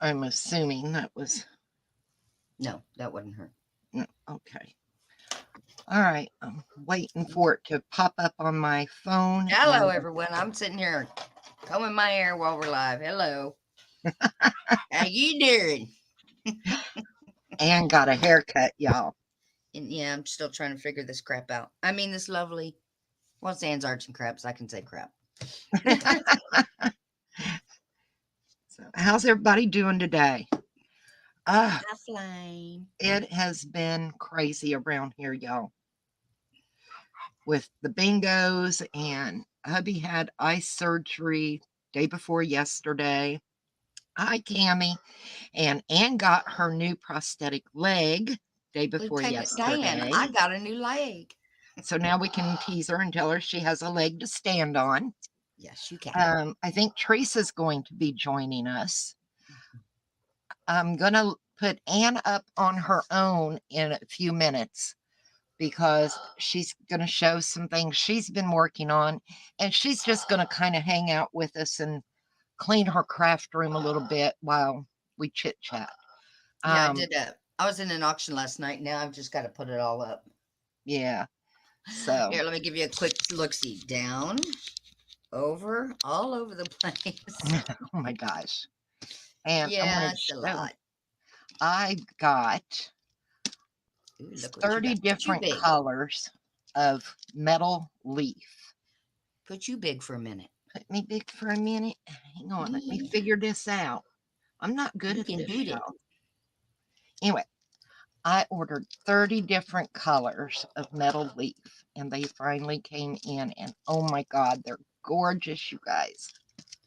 I'm assuming that was... No, that wasn't her. No, okay. All right. I'm waiting for it to pop up on my phone. Hello, everyone. I'm sitting here combing my hair while we're live. Hello. How you doing? And got a haircut, y'all. And yeah, I'm still trying to figure this crap out. I mean, this lovely, well, sans arts and craps. I can say crap. So, how's everybody doing today? Offline. It has been crazy around here, y'all. With the bingos, and hubby had eye surgery day before yesterday. Hi, Cammy. And Ann got her new prosthetic leg day before Lieutenant Dan, yesterday. I got a new leg. So now we can tease her and tell her she has a leg to stand on. Yes, you can. I think Teresa's going to be joining us. I'm going to put Ann up on her own in a few minutes because she's going to show some things she's been working on, and she's just going to kind of hang out with us and clean her craft room a little bit while we chit chat. Yeah, I did that. I was in an auction last night. Now I've just got to put it all up. Yeah. So here, let me give you a quick look-see. Down, over, all over the place. Oh my gosh. And yeah, it's a lot. I got Ooh, 30 different colors of metal leaf. Put you big for a minute. Put me big for a minute. Hang on, let me figure this out. I'm not good at this, y'all. Anyway, I ordered 30 different colors of metal leaf, and they finally came in, and oh my God, they're gorgeous, you guys.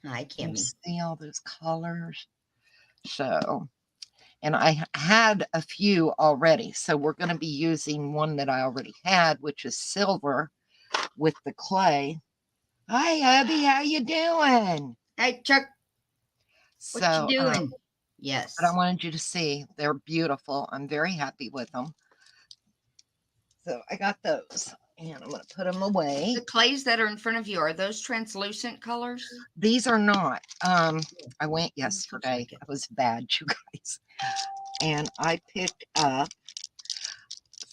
Hi, Kimmy. You see all those colors? So, and I had a few already, so we're going to be using one that I already had, which is silver with the clay. Hi, hubby, how you doing? Hey, Chuck. What you doing? Yes. But I wanted you to see they're beautiful. I'm very happy with them. So I got those, and I'm going to put them away. The clays that are in front of you, are those translucent colors? These are not. I went yesterday. It was bad, you guys. And I picked up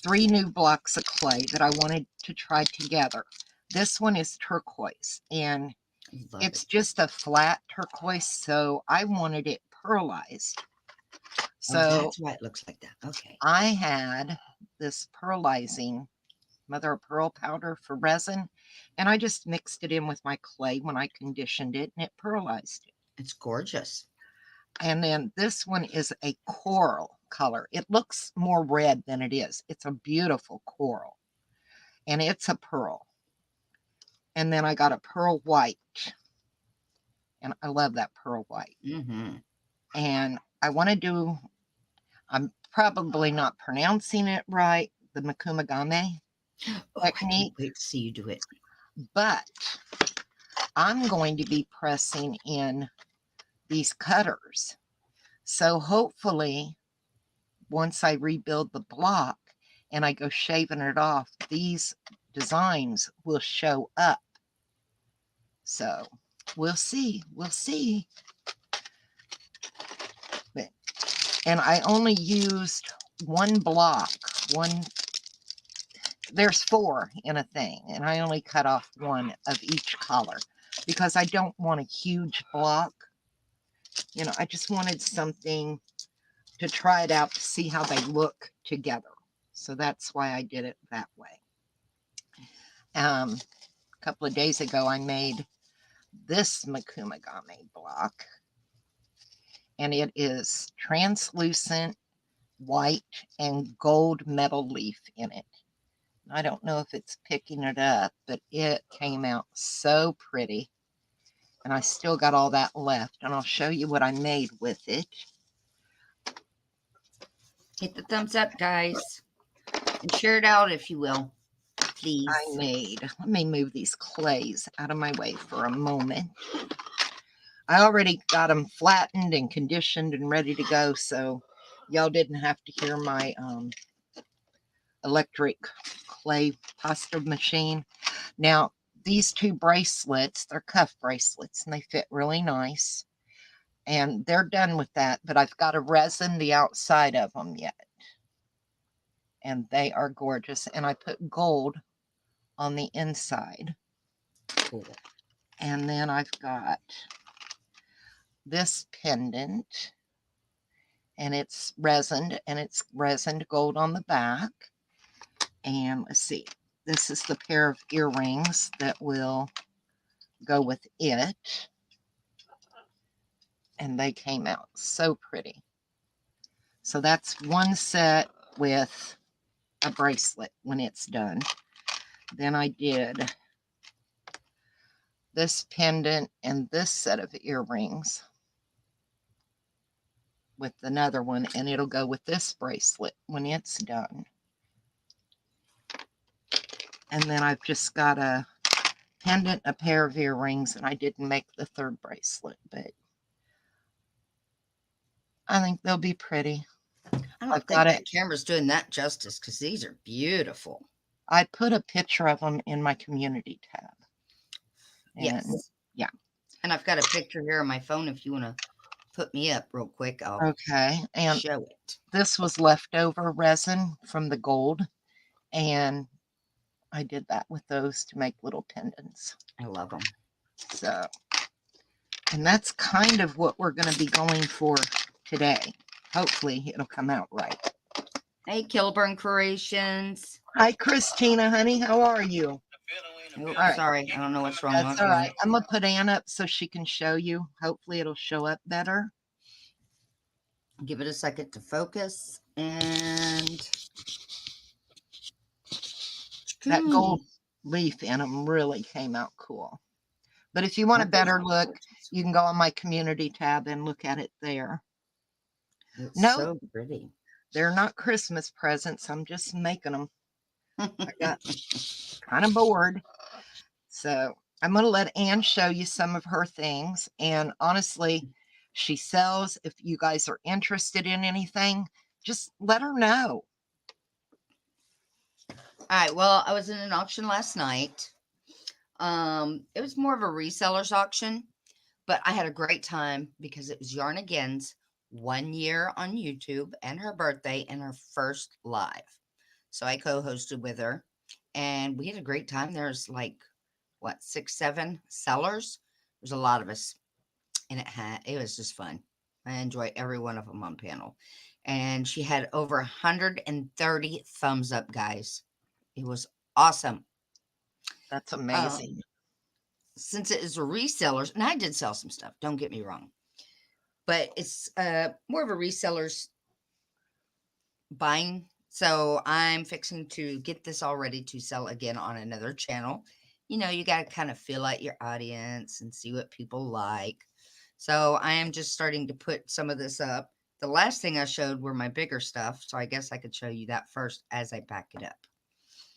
3 new blocks of clay that I wanted to try together. This one is turquoise, and it's just a flat turquoise, so I wanted it pearlized. So that's why it looks like that. Okay. I had this pearlizing mother of pearl powder for resin, and I just mixed it in with my clay when I conditioned it, and it pearlized it. It's gorgeous. And then this one is a coral color. It looks more red than it is. It's a beautiful coral, and it's a pearl. And then I got a pearl white, and I love that pearl white. And I want to do, I'm probably not pronouncing it right, the Makumagame technique. I can't wait to see you do it. But I'm going to be pressing in these cutters. So hopefully, once I rebuild the block and I go shaving it off, these designs will show up. So we'll see. We'll see. And I only used one block. There's 4 in a thing, and I only cut off 1 of each color because I don't want a huge block. You know, I just wanted something to try it out to see how they look together. So that's why I did it that way. A couple of days ago, I made this Makumagame block, and it is translucent white and gold metal leaf in it. I don't know if it's picking it up, but it came out so pretty. And I still got all that left, and I'll show you what I made with it. Hit the thumbs up, guys, and share it out if you will, please. Let me move these clays out of my way for a moment. I already got them flattened and conditioned and ready to go, so y'all didn't have to hear my electric clay pasta machine. Now, these 2 bracelets, they're cuff bracelets, and they fit really nice. And they're done with that, but I've got to resin the outside of them yet. And they are gorgeous. And I put gold on the inside. Cool. And then I've got this pendant, and it's resined, and it's resined gold on the back. And let's see, this is the pair of earrings that will go with it. And they came out so pretty. So that's one set with a bracelet when it's done. Then I did this pendant and this set of earrings with another one, and it'll go with this bracelet when it's done. And then I've just got a pendant, a pair of earrings, and I didn't make the third bracelet, but I think they'll be pretty. I don't I've think got that it. camera's doing that justice because these are beautiful. I put a picture of them in my community tab. And Yes. yeah. And I've got a picture here on my phone. If you want to put me up real quick, I'll Okay. And show it. this was leftover resin from the gold, and I did that with those to make little pendants. I love them. So, and that's kind of what we're going to be going for today. Hopefully it'll come out right. Hey, Kilburn Creations. Hi, Christina, honey. How are you? Oh, All right. sorry. I don't know what's wrong. That's all right. I'm going to put Ann up so she can show you. Hopefully it'll show up better. Give it a second to focus. And that gold leaf in them really came out cool. But if you want a better look, you can go on my community tab and look at it there. It's no, so pretty. They're not Christmas presents. I'm just making them. I got kind of bored. So I'm going to let Ann show you some of her things. And honestly, she sells. If you guys are interested in anything, just let her know. All right. Well, I was in an auction last night. It was more of a reseller's auction, but I had a great time because it was Yarn Again's 1 year on YouTube and her birthday and her first live. So I co-hosted with her and we had a great time. There's like, what, 6, 7 sellers. There's a lot of us and it was just fun. I enjoy every one of them on panel. And she had over 130 thumbs up, guys. It was awesome. That's amazing. Since it is a reseller, and I did sell some stuff, don't get me wrong, but it's more of a reseller's buying. So I'm fixing to get this all ready to sell again on another channel. You know, you got to kind of feel out your audience and see what people like. So I am just starting to put some of this up. The last thing I showed were my bigger stuff. So I guess I could show you that first as I back it up.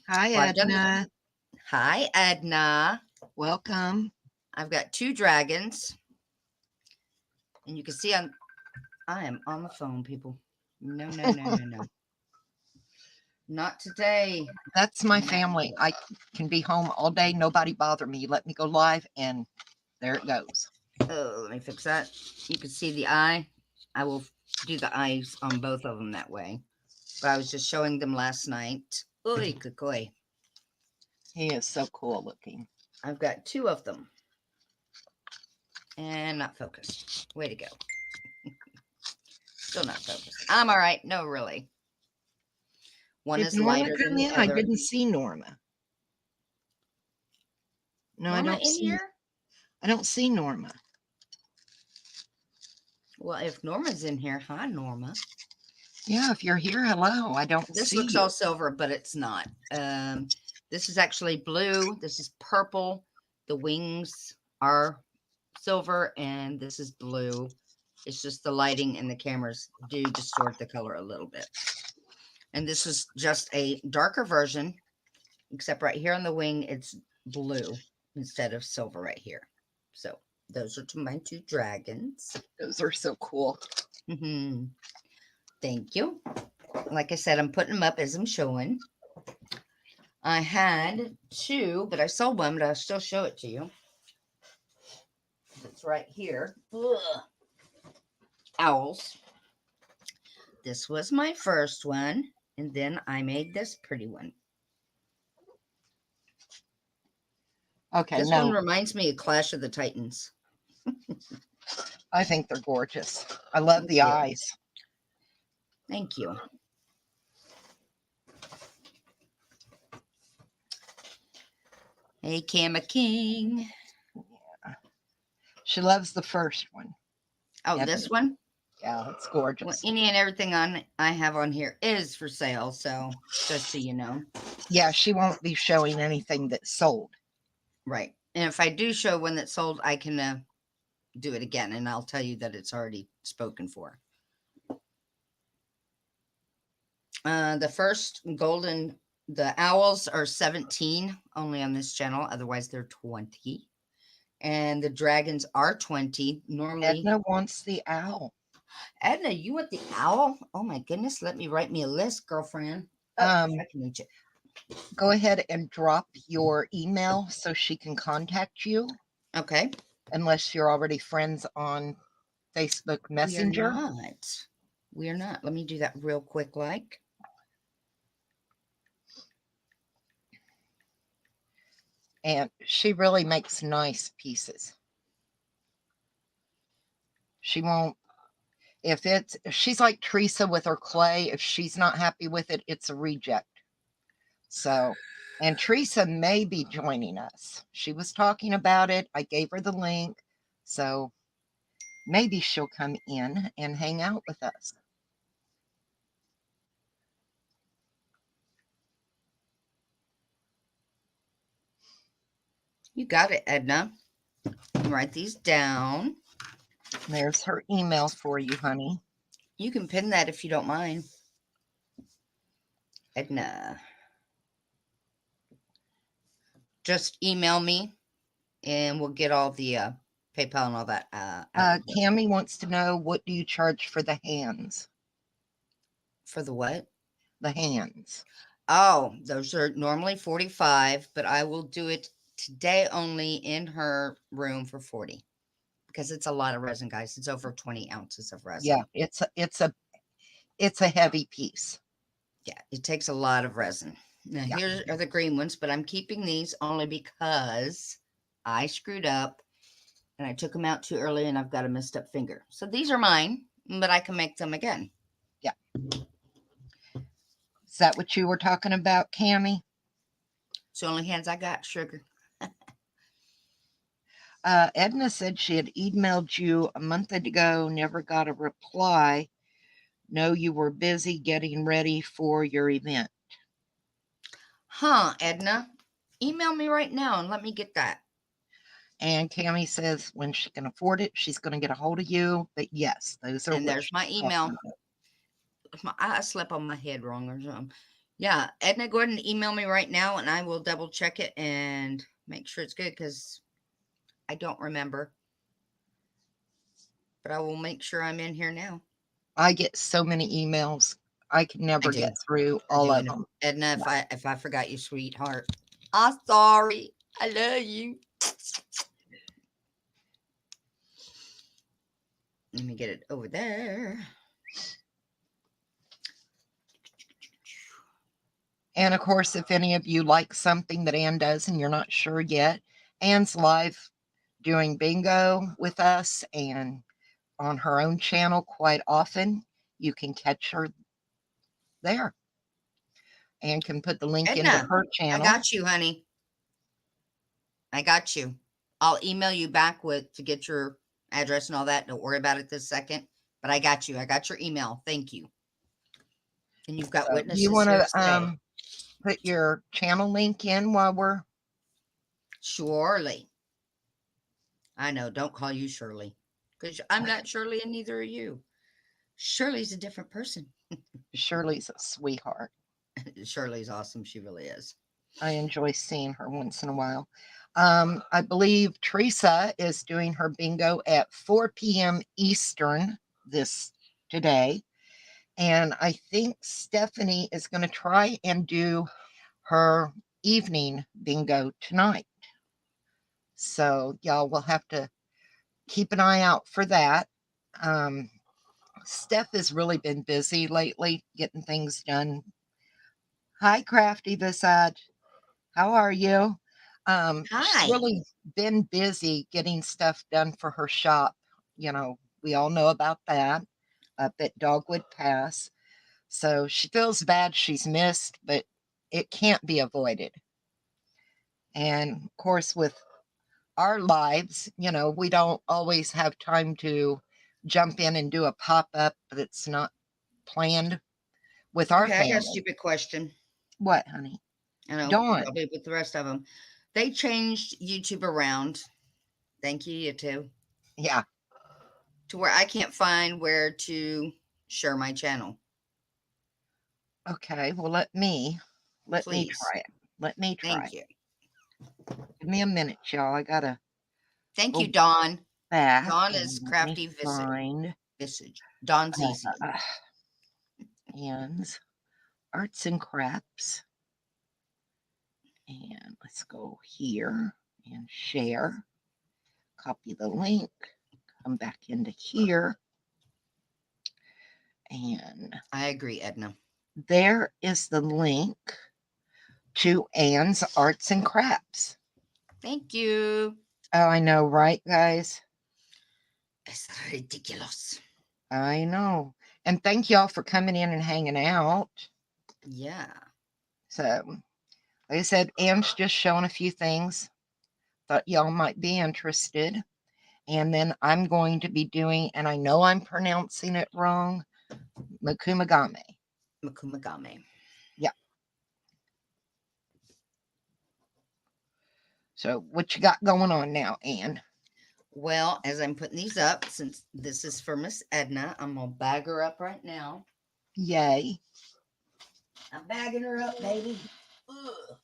Hi, Edna. Hi, Edna. Welcome. I've got 2 dragons. And you can see I am on the phone, people. No. Not today. That's my family. I can be home all day. Nobody bother me. Let me go live, and there it goes. Oh, let me fix that. You can see the eye. I will do the eyes on both of them that way. But I was just showing them last night. Oy, kukoi. He is so cool looking. I've got 2 of them. And not focused. Way to go. Still not focused. I'm all right. No, really. One is lighter than the other. I didn't see Norma. No, Norma I don't see here. I don't see Norma. Well, if Norma's in here, hi, Norma. Yeah, if you're here, hello. I don't see This looks all silver, but it's not. This is actually blue. This is purple. The wings are silver, and this is blue. It's just the lighting and the cameras do distort the color a little bit. And this is just a darker version, except right here on the wing, it's blue instead of silver right here. So those are my 2 dragons. Those are so cool. Thank you. Like I said, I'm putting them up as I'm showing. I had 2, but I sold one, but I'll still show it to you. It's right here. Ugh. owls. This was my first one, and then I made this pretty one. Okay, This one no, reminds me of Clash of the Titans. I think they're gorgeous. I love Thank the you. eyes. Thank you. Hey, Kama King. She loves the first one. Oh, Yeah, this one? Yeah, it's Well, gorgeous. any and everything I have on here is for sale, so just so you know. Yeah, she won't be showing anything that's sold. Right. And if I do show one that's sold, I can do it again, and I'll tell you that it's already spoken for. The first golden, the owls are 17 only on this channel. Otherwise, they're 20. And the dragons are 20. Normally, Edna wants the owl. Edna, you want the owl? Oh my goodness. Let me write me a list, girlfriend. Oh, I can reach it. Go ahead and drop your email so she can contact you. Okay. Unless you're already friends on Facebook Messenger. We're not. Let me do that real quick, like. And she really makes nice pieces. She won't, if she's like Teresa with her clay. If she's not happy with it, it's a reject. So, and Teresa may be joining us. She was talking about it. I gave her the link. So maybe she'll come in and hang out with us. You got it, Edna. Write these down. There's her email for you, honey. You can pin that if you don't mind. Edna. Just email me and we'll get all the PayPal and all that. Cammie wants to know, what do you charge for the hands? For the what? The hands. Oh, those are normally 45, but I will do it today only in her room for 40 because it's a lot of resin, guys. It's over 20 ounces of resin. Yeah, it's a heavy piece. Yeah, it takes a lot of resin. Now, here are the green ones, but I'm keeping these only because I screwed up and I took them out too early and I've got a messed up finger. So these are mine, but I can make them again. Yeah. Is that what you were talking about, Cammie? It's the only hands I got, sugar. Edna said she had emailed you a month ago, never got a reply. No, you were busy getting ready for your event. Huh, Edna? Email me right now and let me get that. And Cammie says when she can afford it, she's going to get a hold of you. But yes, those are. And there's my email. I slept on my head wrong or something. Yeah, Edna, go ahead and email me right now and I will double check it and make sure it's good because I don't remember. But I will make sure I'm in here now. I get so many emails. I can never get through all of them. Edna, if I forgot you, sweetheart, I'm sorry. I love you. Let me get it over there. And of course, if any of you like something that Ann does and you're not sure yet, Ann's live doing bingo with us and on her own channel quite often. You can catch her there. Ann can put the link into her channel. I got you, honey. I got you. I'll email you back to get your address and all that. Don't worry about it this second. But I got you. I got your email. Thank you. And you've got witnesses. You want to put your channel link in while we're... Surely. I know. Don't call you Shirley. Because I'm not Shirley and neither are you. Shirley's a different person. Shirley's a sweetheart. Shirley's awesome. She really is. I enjoy seeing her once in a while. I believe Teresa is doing her bingo at 4 p.m. Eastern today. And I think Stephanie is going to try and do her evening bingo tonight. So y'all will have to keep an eye out for that. Steph has really been busy lately getting things done. Hi, Crafty Visage. How are you? She's Hi. really been busy getting stuff done for her shop. We all know about that up at Dogwood Pass. So she feels bad she's missed, but it can't be avoided. And of course, with our lives, we don't always have time to jump in and do a pop up that's not planned with our Okay, I got a family. stupid question. What, honey? I know, Dawn. probably with the rest of them. They changed YouTube around. Thank you, YouTube, Yeah. to where I can't find where to share my channel. Okay. Well, let me Please. try it. Let me try. Thank you. Give me a minute, y'all. I gotta Thank you, go Dawn. back Dawn is and let me crafty find visage. Dawn's easy. Anne's Arts and Crafts. And let's go here and share. Copy the link. Come back into here. And I agree, Edna. there is the link to Anne's Arts and Crafts. Thank you. Oh, I know, right, guys? It's ridiculous. I know. And thank y'all for coming in and hanging out. Yeah. So, like I said, Anne's just showing a few things. Thought y'all might be interested. And then I'm going to be doing, and I know I'm pronouncing it wrong, Makumagame. Makumagame. Yeah. So, what you got going on now, Anne? Well, as I'm putting these up, since this is for Miss Edna, I'm going to bag her up right now. Yay. I'm bagging her up, baby. Ugh.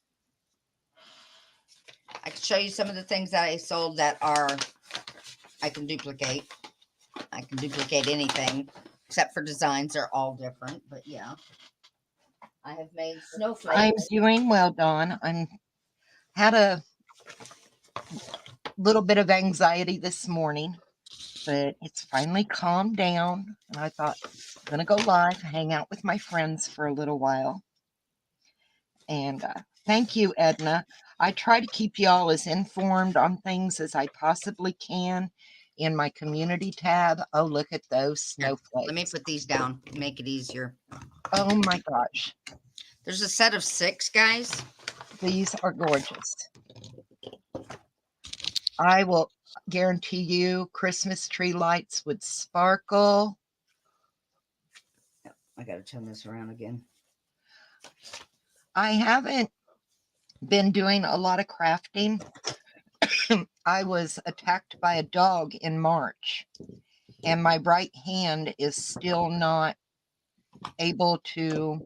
I can show you some of the things that I sold that I can duplicate. I can duplicate anything except for designs. They're all different, but yeah. I have made I'm snowflakes. doing well, Dawn. I'm had a little bit of anxiety this morning, but it's finally calmed down. And I thought, I'm going to go live, hang out with my friends for a little while. And thank you, Edna. I try to keep y'all as informed on things as I possibly can in my community tab. Oh, look at those snowflakes. Let me put these down, make it easier. Oh my gosh. There's a set of 6, guys. These are gorgeous. I will guarantee you Christmas tree lights would sparkle. I got to turn this around again. I haven't been doing a lot of crafting. I was attacked by a dog in March, and my right hand is still not able to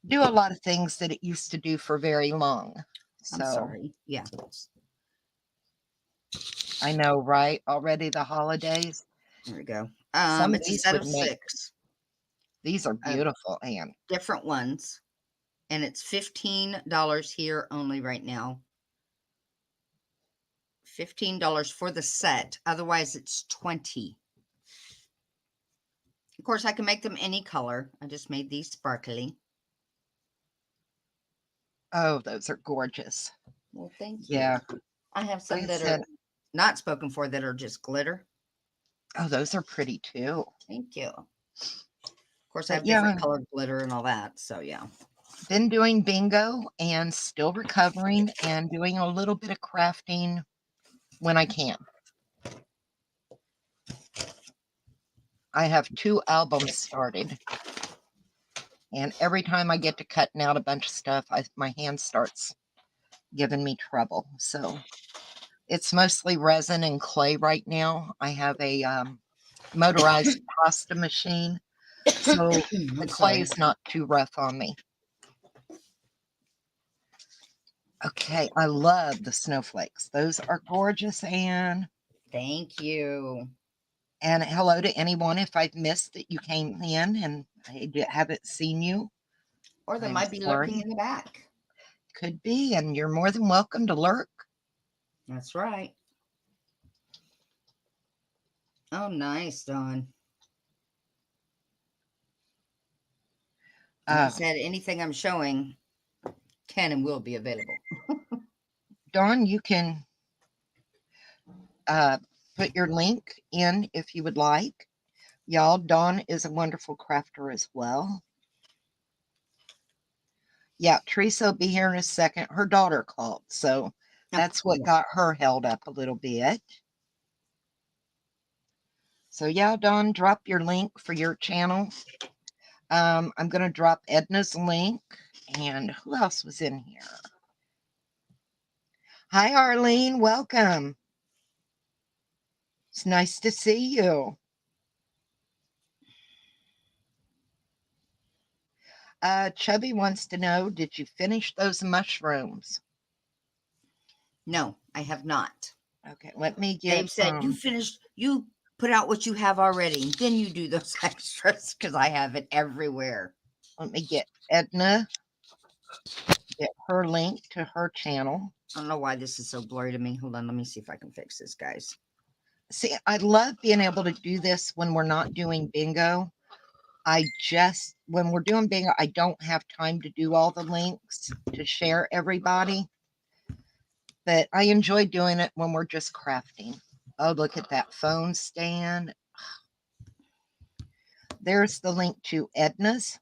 do a lot of things that it used to do for very long. I'm So sorry. Yeah. I know, right? Already the holidays. There we go. Some of It's a these set would of make 6 these are beautiful, Anne. different ones, and it's $15 here only right now. $15 for the set. Otherwise, it's $20. Of course, I can make them any color. I just made these sparkly. Oh, those are gorgeous. Well, thank you. Yeah. I have some Like I that said, are not spoken for that are just glitter. oh, those are pretty too. Thank you. Of course, I But have yeah, different colored glitter and all that. So, yeah. been doing bingo and still recovering and doing a little bit of crafting when I can. I have 2 albums started. And every time I get to cutting out a bunch of stuff, my hand starts giving me trouble. So it's mostly resin and clay right now. I have a motorized pasta machine, so the clay is not too rough on me. Okay, I love the snowflakes. Those are gorgeous, Anne. Thank you. And hello to anyone if I've missed that you came in and I haven't seen you. Or they I'm might be sorry. lurking in the back. Could be, and you're more than welcome to lurk. That's right. Oh, nice, Dawn. And I Uh, said anything I'm showing can and will be available. Dawn, you can uh, put your link in if you would like. Y'all, Dawn is a wonderful crafter as well. Yeah, Teresa will be here in a second. Her daughter called, so that's what Yeah. got her held up a little bit. So yeah, Dawn, drop your link for your channel. I'm going to drop Edna's link. And who else was in here? Hi, Arlene. Welcome. It's nice to see you. Chubby wants to know, did you finish those mushrooms? No, I have not. Okay, let me get Dave said, you finished, you put out what you have already, and then you do those extras because I have it everywhere. let me get Edna, get her link to her channel. I don't know why this is so blurry to me. Hold on, let me see if I can fix this, guys. See, I love being able to do this when we're not doing bingo. When we're doing bingo, I don't have time to do all the links to share everybody. But I enjoy doing it when we're just crafting. Oh, look at that phone stand. There's the link to Edna's.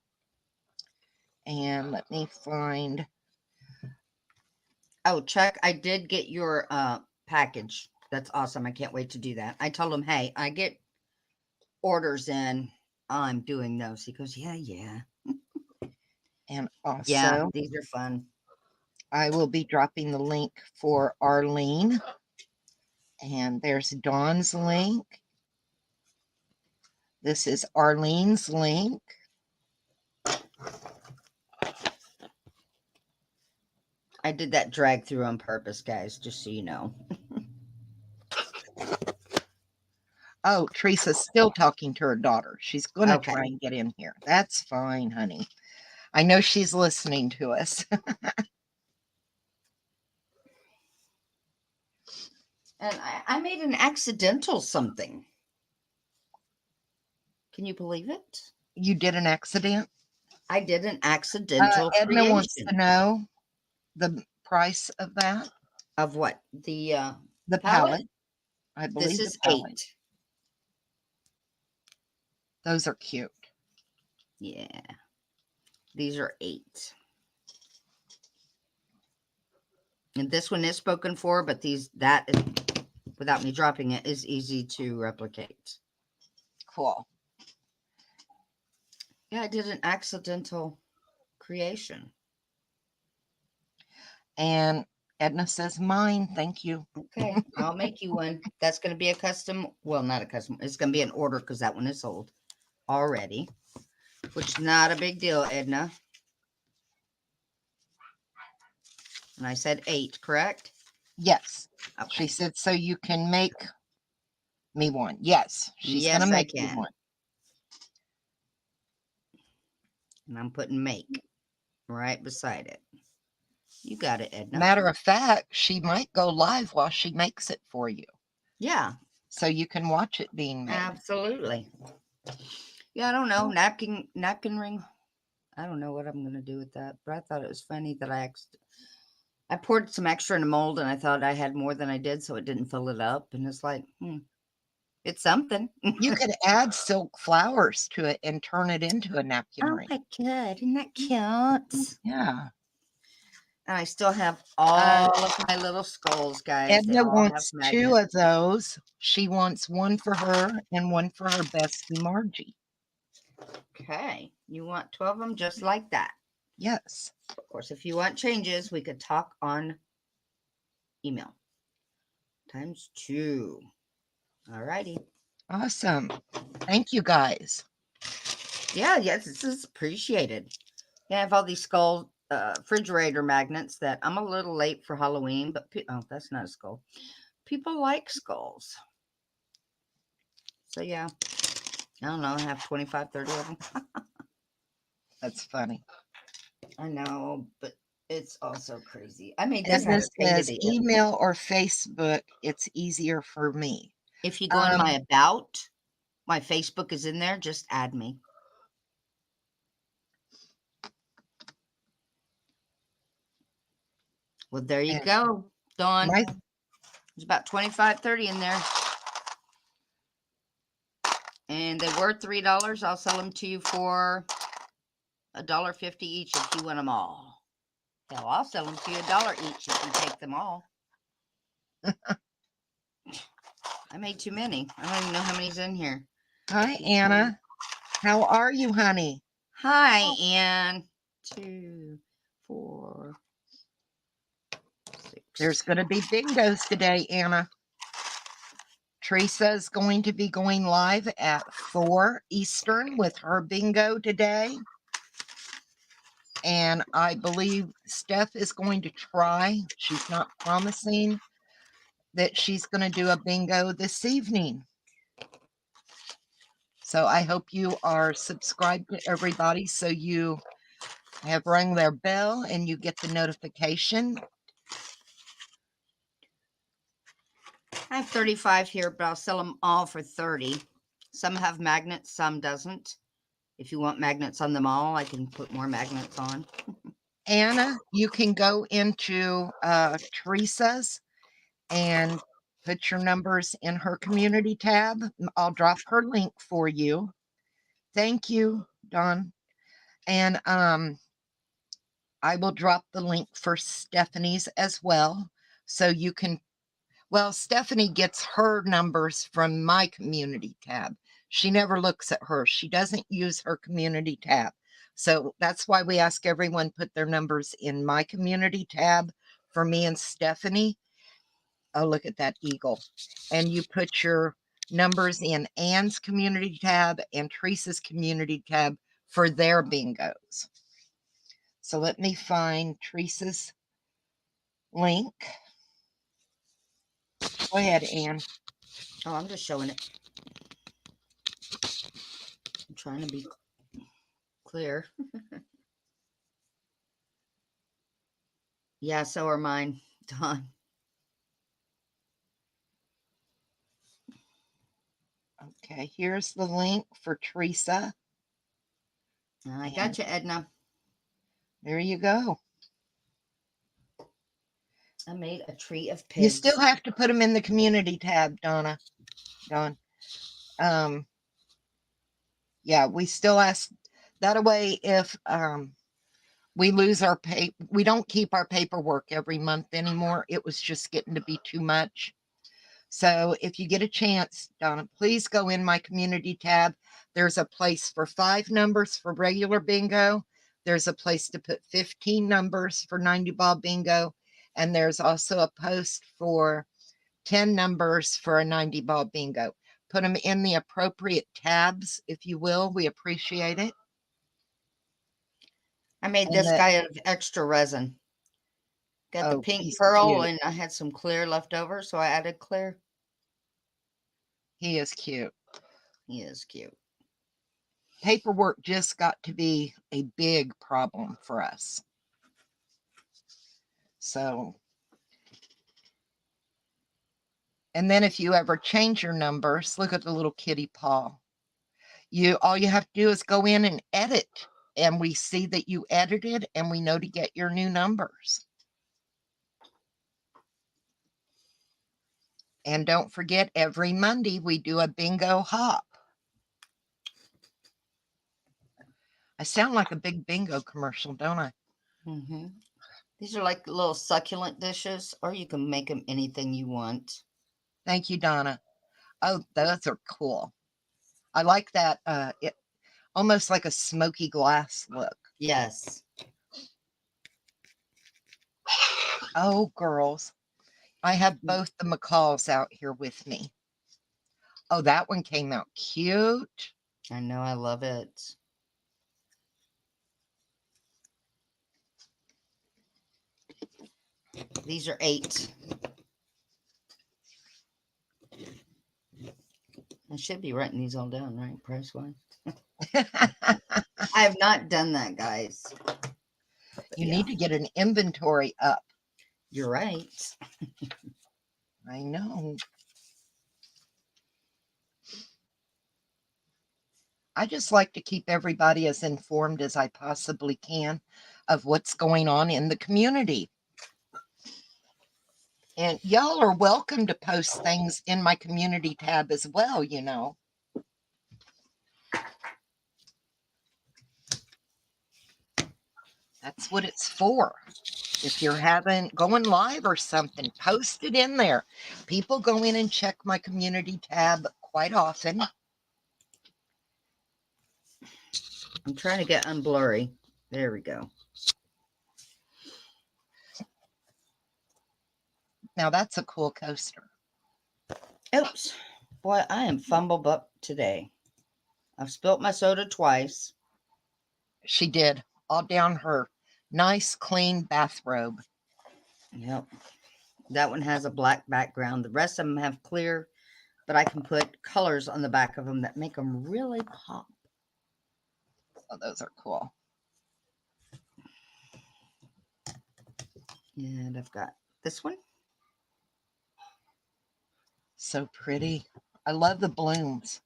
And let me find. Oh, Chuck, I did get your package. That's awesome. I can't wait to do that. I told him, hey, I get orders in. I'm doing those. He goes, yeah. And Yeah, also, these are fun. I will be dropping the link for Arlene. And there's Dawn's link. This is Arlene's link. I did that drag through on purpose, guys, just so you know. Oh, Teresa's still talking to her daughter. She's going to Okay. try and get in here. That's fine, honey. I know she's listening to us. And I made an accidental something. Can you believe it? You did an accident? I did an accidental Edna wants creation. to know the price of that. Of what? The The palette? palette. I This believe the is palette. 8. Those are cute. Yeah. These are 8. And this one is spoken for, but that is, without me dropping it, is easy to replicate. Cool. Yeah, I did an accidental creation. And Edna says, mine. Thank you. Okay, I'll make you one. That's going to be a custom. Well, not a custom. It's going to be an order because that one is sold already, which is not a big deal, Edna. And I said 8, correct? Yes. Okay. She said, so you can make me one. Yes. She's Yes, going to I make you can. one. And I'm putting make right beside it. You got it, Edna. Matter of fact, she might go live while she makes it for you. Yeah. So you can watch it being made. Absolutely. Yeah, I don't know. Napkin ring. I don't know what I'm going to do with that, but I thought it was funny that I poured some extra in a mold and I thought I had more than I did, so it didn't fill it up. And it's like, it's something. You could add silk flowers to it and turn it into a napkin ring. I could. Isn't that cute? Yeah. And I still have all of my little skulls, guys. They Edna all have wants 2 magnets. of those. She wants one for her and one for her bestie, Margie. Okay. You want 12 of them just like that? Yes. Of course, if you want changes, we could talk on email. ×2. All righty. Awesome. Thank you, guys. Yeah, yes, this is appreciated. Yeah, I have all these skull refrigerator magnets that I'm a little late for Halloween, but oh, that's not a skull. People like skulls. So yeah, I don't know. I have 25, 30 of them. That's funny. I know, but it's also crazy. I made this Edna out of painted says, it. email or Facebook, it's easier for me. If you go in my about, my Facebook is in there. Just add me. Well, there you And go, Dawn. my There's about 25, 30 in there. And they were $3. I'll sell them to you for $1.50 each if you want them all. Hell, I'll sell them to you $1 each if you take them all. I made too many. I don't even know how many's in here. Hi, Anna. How are you, honey? Hi, Ann. 2, 4, 6. There's going to be bingos today, Anna. Teresa is going to be going live at 4 Eastern with her bingo today. And I believe Steph is going to try. She's not promising that she's going to do a bingo this evening. So I hope you are subscribed to everybody so you have rung their bell and you get the notification. I have 35 here, but I'll sell them all for 30. Some have magnets, some doesn't. If you want magnets on them all, I can put more magnets on. Anna, you can go into Teresa's and put your numbers in her community tab. I'll drop her link for you. Thank you, Dawn. And I will drop the link for Stephanie's as well. So you can, well, Stephanie gets her numbers from my community tab. She never looks at hers. She doesn't use her community tab. So that's why we ask everyone put their numbers in my community tab for me and Stephanie. Oh, look at that eagle. And you put your numbers in Ann's community tab and Teresa's community tab for their bingos. So let me find Teresa's link. Go ahead, Ann. Oh, I'm just showing it. I'm trying to be clear. Yeah, so are mine, Dawn. Okay, here's the link for Teresa. I got you, Edna. There you go. I made a tree of pigs. You still have to put them in the community tab, Dawn. Yeah, we still ask that way if we lose our we don't keep our paperwork every month anymore. It was just getting to be too much. So if you get a chance, Donna, please go in my community tab. There's a place for 5 numbers for regular bingo. There's a place to put 15 numbers for 90 ball bingo. And there's also a post for 10 numbers for a 90 ball bingo. Put them in the appropriate tabs, if you will. We appreciate it. I made this guy out of extra resin. Got the pink pearl, and I had some clear left over, so I added clear. He is cute. He is cute. Paperwork just got to be a big problem for us. So, and then if you ever change your numbers, look at the little kitty paw. All you have to do is go in and edit, and we see that you edited, and we know to get your new numbers. And don't forget, every Monday we do a bingo hop. I sound like a big bingo commercial, don't I? Mm-hmm. These are like little succulent dishes, or you can make them anything you want. Thank you, Donna. Oh, those are cool. I like that. It almost like a smoky glass look. Yes. Oh, girls. I have both the macaws out here with me. Oh, that one came out cute. I know. I love it. These are 8. I should be writing these all down, right? Price-wise. I have not done that, guys. You need to get an inventory up. You're right. I know. I just like to keep everybody as informed as I possibly can of what's going on in the community. And y'all are welcome to post things in my community tab as well, you know. That's what it's for. If you're going live or something, post it in there. People go in and check my community tab quite often. I'm trying to get unblurry. There we go. Now that's a cool coaster. Oops. Boy, I am fumbled up today. I've spilt my soda twice. She did, all down her nice, clean bathrobe. Yep. That one has a black background. The rest of them have clear, but I can put colors on the back of them that make them really pop. Oh, those are cool. And I've got this one. So pretty. I love the blooms.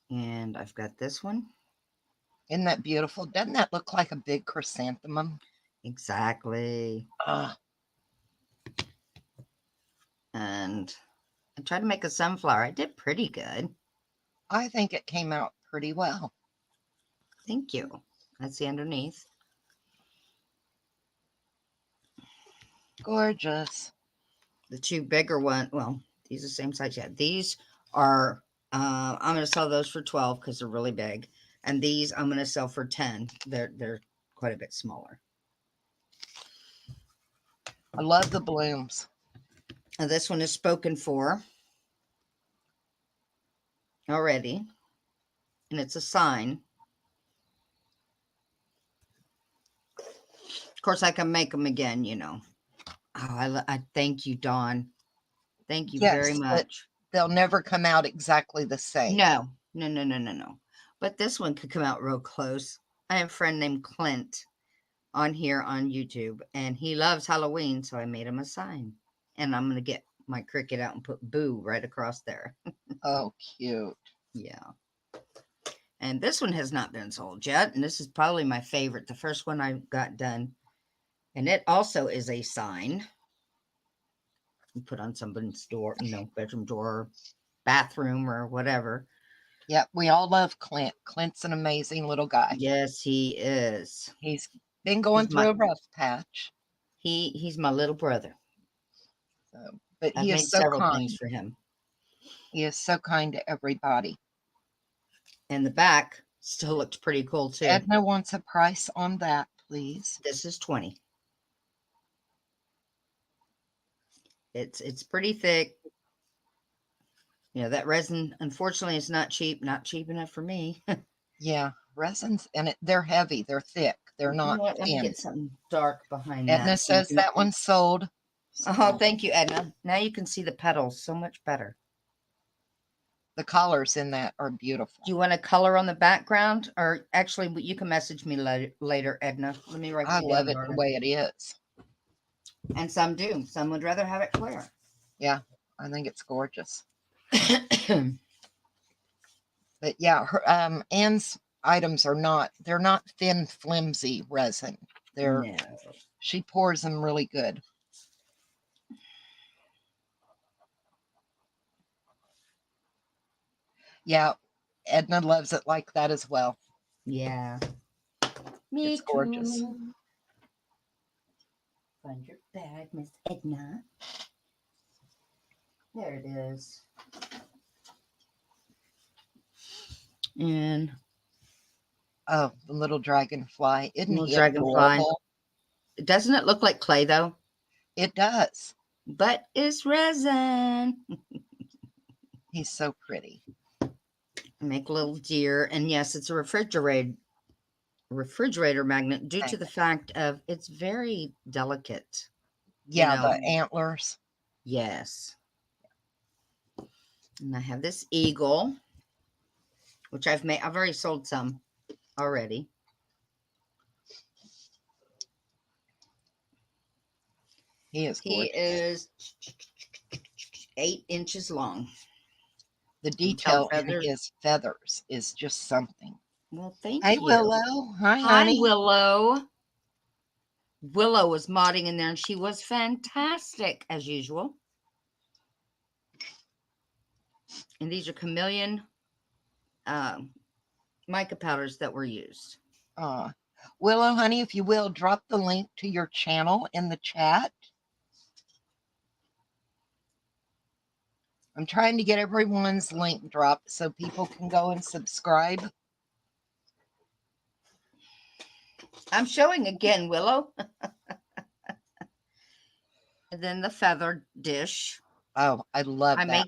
And I've got this one. Isn't that beautiful? Doesn't that look like a big chrysanthemum? Exactly. And I tried to make a sunflower. I did pretty good. I think it came out pretty well. Thank you. That's the underneath. Gorgeous. The two bigger one, well, these are the same size. Yeah, these are, I'm going to sell those for 12 because they're really big. And these I'm going to sell for 10. They're quite a bit smaller. I love the blooms. Now this one is spoken for already. And it's a sign. Of course, I can make them again, you know. Oh, I thank you, Dawn. Thank you very much. They'll never come out exactly the same. No. But this one could come out real close. I have a friend named Clint on here on YouTube, and he loves Halloween, so I made him a sign. And I'm going to get my Cricut out and put Boo right across there. Oh, cute. Yeah. And this one has not been sold yet, and this is probably my favorite, the first one I got done. And it also is a sign. You put on somebody's door, you know, bedroom door, bathroom, or whatever. Yep, we all love Clint. Clint's an amazing little guy. Yes, he is. He's been going through a rough patch. He's my little brother. So, but I've he made is so several kind. things for him. He is so kind to everybody. And the back still looks pretty cool too. Edna wants a price on that, please. This is 20. It's pretty thick. You know, that resin, unfortunately, is not cheap enough for me. Yeah, resins, and they're heavy, they're thick, they're You not know what? Let me thin. get something dark behind Edna that. says that one's sold. Oh, thank you, Edna. Now you can see the petals so much better. The colors in that are beautiful. Do you want a color on the background? Or actually, you can message me later, Edna. Let me write you down. I love it the way it is. And some do. Some would rather have it clear. Yeah, I think it's gorgeous. But yeah, Anne's items they're not thin, flimsy resin. She pours them really good. Yeah, Edna loves it like that as well. Yeah. It's gorgeous. Find your bag, Miss Edna. There it is. And oh, the little dragonfly. Isn't he dragonfly? adorable? Doesn't it look like clay though? It does. But it's resin. He's so pretty. Make a little deer, and yes, it's a refrigerator magnet due to the fact of it's very delicate. Yeah, the antlers. Yes. And I have this eagle, which I've already sold some already. He is gorgeous. He is 8 inches long. The detail in his feathers is just something. Well, thank you. Hey, Willow. Hi, honey. Willow. Willow was modding in there, and she was fantastic as usual. And these are chameleon mica powders that were used. Willow, honey, if you will, drop the link to your channel in the chat. I'm trying to get everyone's link dropped so people can go and subscribe. I'm showing again, Willow. And then the feather dish. Oh, I love that.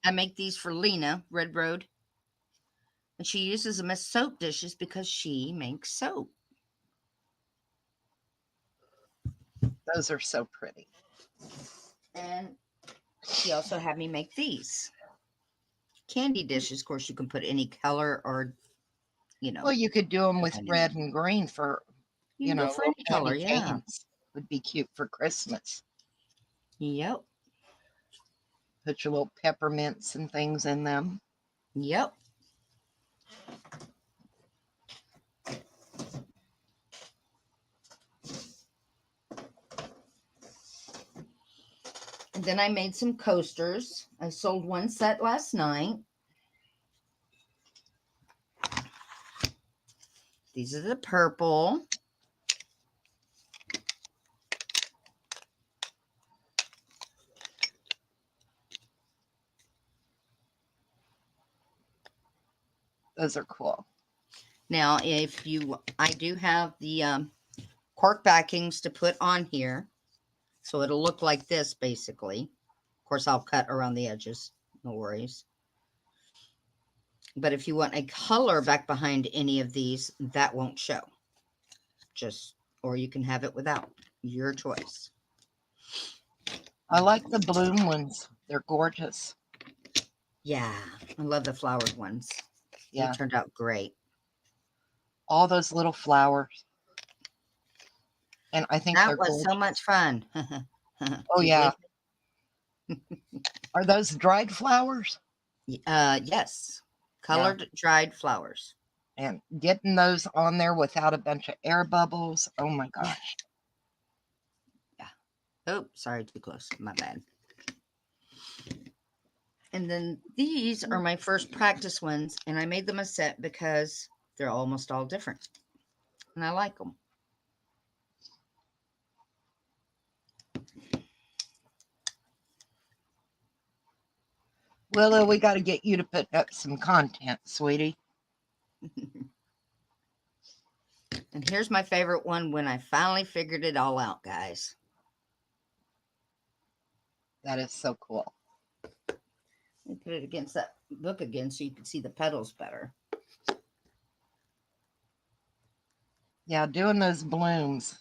I make these for Lena Red Road. And she uses them as soap dishes because she makes soap. Those are so pretty. And she also had me make these candy dishes. Of course, you can put any color or, Well, you could do them with depending red on- and green for, you know, for little any color, candy yeah. canes. Would be cute for Christmas. Yep. Put your little peppermints and things in them. Yep. And then I made some coasters. I sold one set last night. These are the purple. Those are cool. Now, I do have the cork backings to put on here. So it'll look like this, basically. Of course, I'll cut around the edges. No worries. But if you want a color back behind any of these, that won't show. Or you can have it without. Your choice. I like the bloom ones. They're gorgeous. Yeah, I love the flowered ones. Yeah. They turned out great. All those little flowers. And I think that was so much fun. Oh, yeah. Are those dried flowers? Yes. Colored dried flowers. And getting those on there without a bunch of air bubbles. Oh, my gosh. Yeah. Oh, sorry, too close. My bad. And then these are my first practice ones, and I made them a set because they're almost all different. And I like them. Willow, we got to get you to put up some content, sweetie. And here's my favorite one when I finally figured it all out, guys. That is so cool. Let me put it against that book again so you can see the petals better. Yeah, doing those blooms.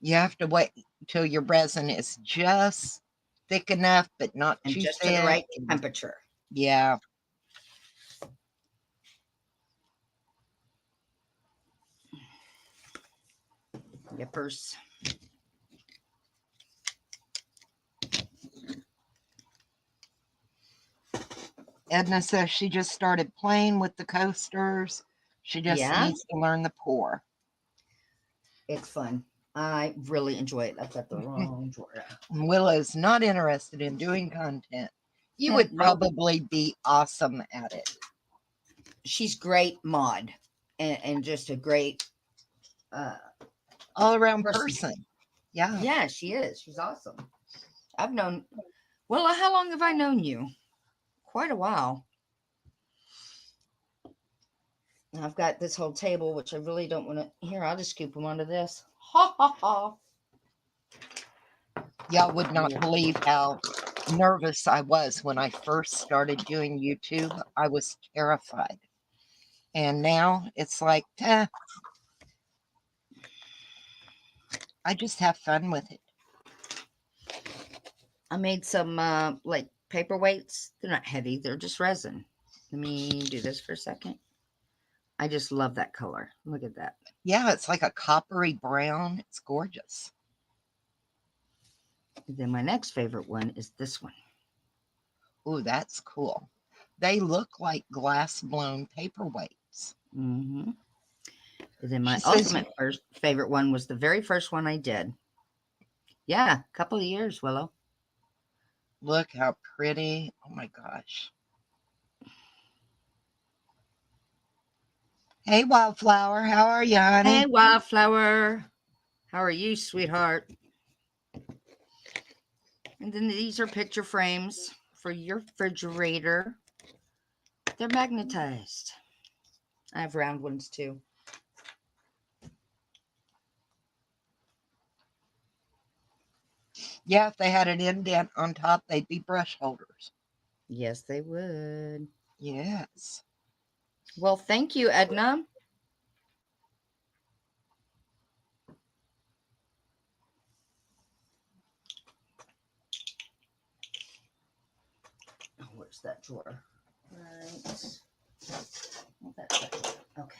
You have to wait till your resin is just thick enough, but not and too just thick. to the right temperature. Yeah. Yippers. Edna says she just started playing with the coasters. She just needs to learn the pour. It's fun. I really enjoy it. I've got the wrong drawer. Willow's not interested in doing content. You would probably be awesome at it. She's great mod and just a great all-around person. Yeah. Yeah, she is. She's awesome. I've known, well, how long have I known you? Quite a while. Now I've got this whole table, which I really don't want to. Here, I'll just scoop them onto this. Ha ha ha. Y'all would not believe how nervous I was when I first started doing YouTube. I was terrified. And now it's like, I just have fun with it. I made some like paperweights. They're not heavy. They're just resin. Let me do this for a second. I just love that color. Look at that. Yeah, it's like a coppery brown. It's gorgeous. And then my next favorite one is this one. Oh, that's cool. They look like glass blown paperweights. Mm-hmm. And then She my says, ultimate first favorite one was the very first one I did. Yeah, a couple of years, Willow. look how pretty. Oh my gosh. Hey, Wildflower, how are you, honey? Hey, Wildflower. How are you, sweetheart? And then these are picture frames for your refrigerator. They're magnetized. I have round ones too. Yeah, if they had an indent on top, they'd be brush holders. Yes, they would. Yes. Well, thank you, Edna. Oh, where's that drawer? Right. Well, that's that drawer. Okay.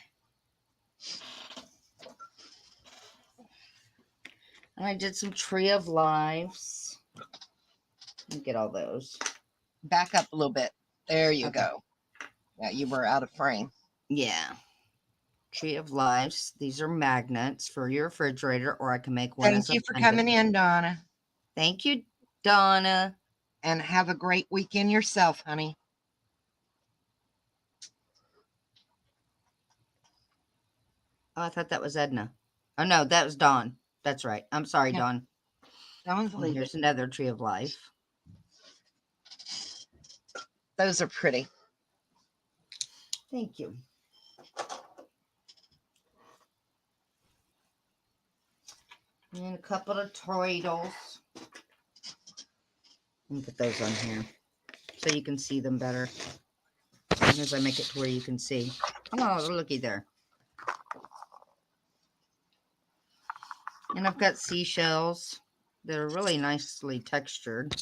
And I did some Tree of Lives. Let me get all those. Back up a little bit. There you Okay. go. Yeah, you were out of frame. Yeah. Tree of Lives. These are magnets for your refrigerator, or I can make one as Thank a you for pendant. coming in, Donna. Thank you, Donna. And have a great weekend yourself, honey. Oh, I thought that was Edna. Oh, no, that was Dawn. That's right. I'm sorry, Yeah. Dawn. Dawn's And leaving. here's another Tree of Life. Those are pretty. Thank you. And a couple of turtles. Let me put those on here so you can see them better. As I make it to where you can see. Oh, looky there. And I've got seashells that are really nicely textured.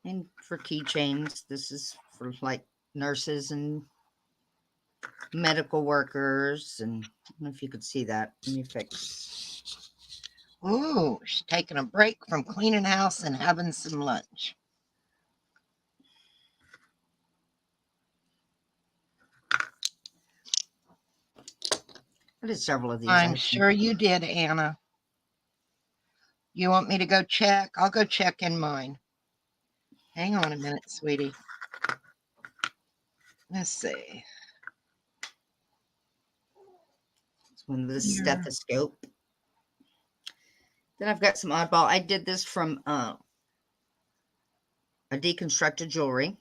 And for keychains, this is for like nurses and medical workers. And I don't know if you could see that. Let me fix. Ooh, she's taking a break from cleaning house and having some lunch. I did several of these. I'm sure you did, Anna. You want me to go check? I'll go check in mine. Hang on a minute, sweetie. Let's see. It's one with the Here. stethoscope. Then I've got some oddball. I did this from a deconstructed jewelry.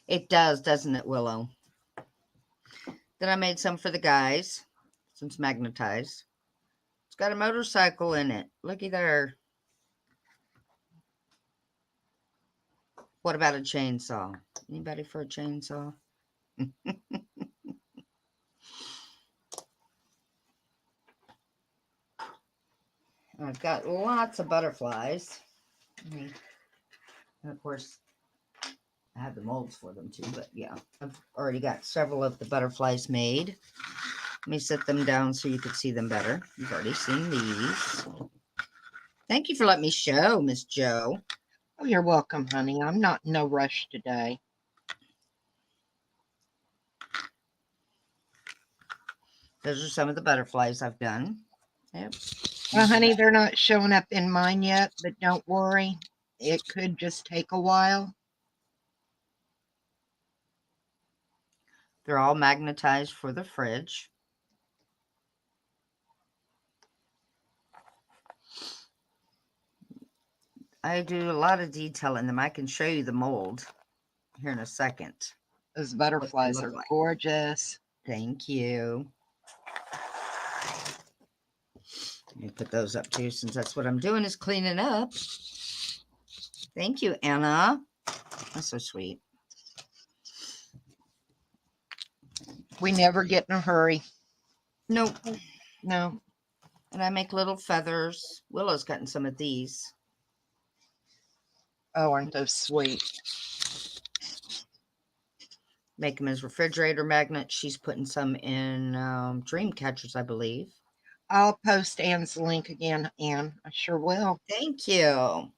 It does, doesn't it, Willow? Then I made some for the guys, since magnetized. It's got a motorcycle in it. Looky there. What about a chainsaw? Anybody for a chainsaw? I've got lots of butterflies. And of course, I have the molds for them too, but yeah, I've already got several of the butterflies made. Let me set them down so you can see them better. You've already seen these. Thank you for letting me show, Miss Joe. Oh, you're welcome, honey. I'm not in no rush today. Those are some of the butterflies I've done. Yep. Well, honey, they're not showing up in mine yet, but don't worry. It could just take a while. They're all magnetized for the fridge. I do a lot of detail in them. I can show you the mold here in a second. Those butterflies are like. gorgeous. Thank you. Let me put those up too, since that's what I'm doing is cleaning up. Thank you, Anna. That's so sweet. We never get in a hurry. Nope. No. And I make little feathers. Willow's gotten some of these. Oh, aren't those sweet? Make them as refrigerator magnets. She's putting some in dream catchers, I believe. I'll post Anne's link again, Anne. I sure will. Thank you.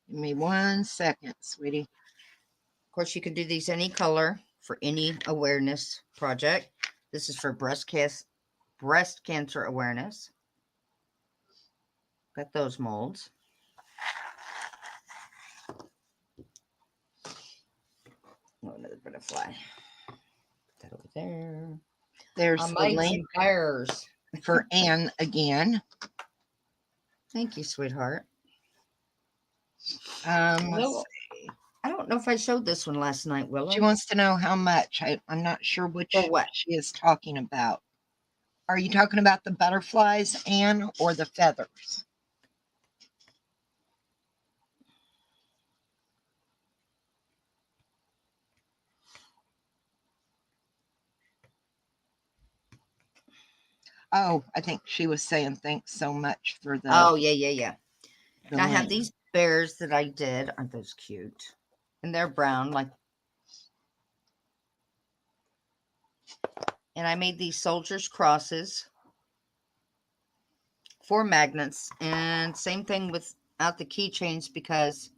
Give me 1 second, sweetie. Of course, you can do these any color for any awareness project. This is for breast cancer awareness. Got those molds. Oh, another butterfly. Put that over there. There's I'm the lighting link some fires. for Anne again. Thank you, sweetheart. Let's Well, see. I don't know if I showed this one last night, Willow. She wants to know how much. I'm not sure which For what? she is talking about. Are you talking about the butterflies, Anne, or the feathers? Oh, I think she was saying thanks so much for the, Oh, yeah. the Now I have link. these bears that I did. Aren't those cute? And they're brown, like. And I made these soldiers crosses for magnets. And same thing without the keychains because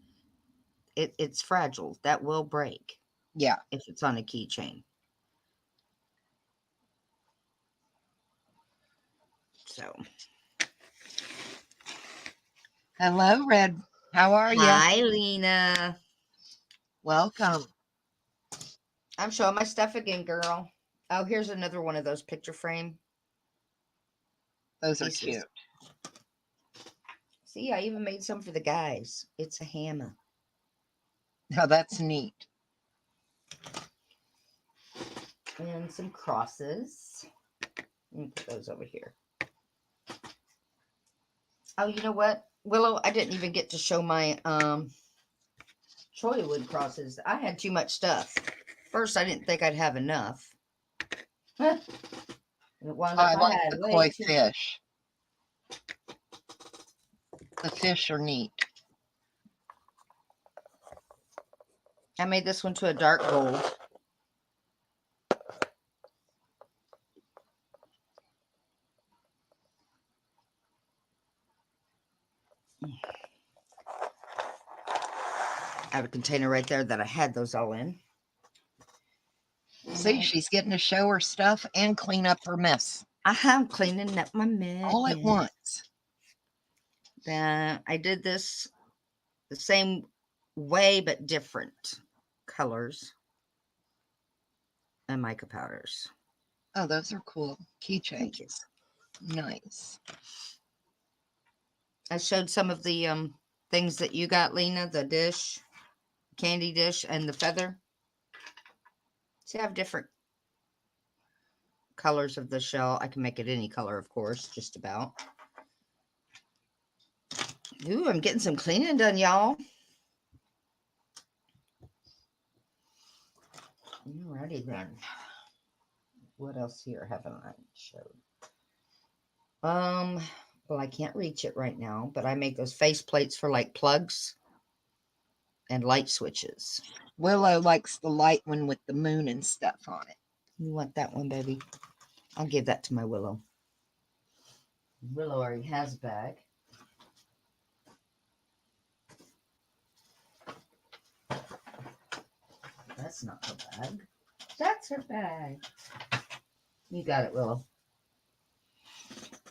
it's fragile. That will break Yeah. if it's on a keychain. So, Hello, Red. How are you? hi, Lena. Welcome. I'm showing my stuff again, girl. Oh, here's another one of those picture frame Those are pieces. cute. See, I even made some for the guys. It's a hammer. Oh, that's neat. And some crosses. Let me put those over here. Oh, you know what, Willow? I didn't even get to show my Troywood crosses. I had too much stuff. First, I didn't think I'd have enough. And it wound up I like had the way koi too fish. The fish are neat. I made this one to a dark gold. I have a container right there that I had those all in. See, she's getting to show her stuff and clean up her mess I'm cleaning up my mess. all at once. I did this the same way, but different colors and mica powders. Oh, those are cool. Thank you. Keychains. Nice. I showed some of the things that you got, Lena, the dish, candy dish, and the feather. See, I have different colors of the shell. I can make it any color, of course, just about. Ooh, I'm getting some cleaning done, y'all. Alrighty then. What else here haven't I showed? Well, I can't reach it right now, but I make those face plates for like plugs and light switches. Willow likes the light one with the moon and stuff on it. You want that one, baby? I'll give that to my Willow. Willow already has a bag. That's not her bag. That's her bag. You got it, Willow.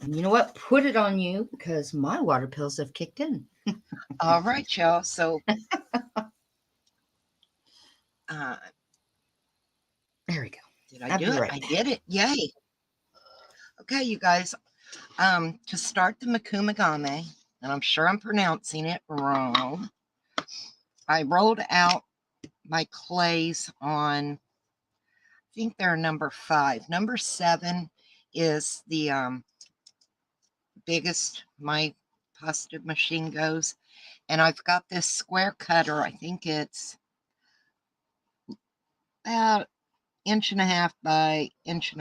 And you know what? Put it on you because my water pills have kicked in. All right, y'all. So There we go. did I I'll do be it? right I back. did it. Yay. Okay, you guys. To start the Makumagame, and I'm sure I'm pronouncing it wrong, I rolled out my clays on, I think they're number 5. Number 7 is the biggest my positive machine goes. And I've got this square cutter. I think it's about 1.5 by 1.5 inches.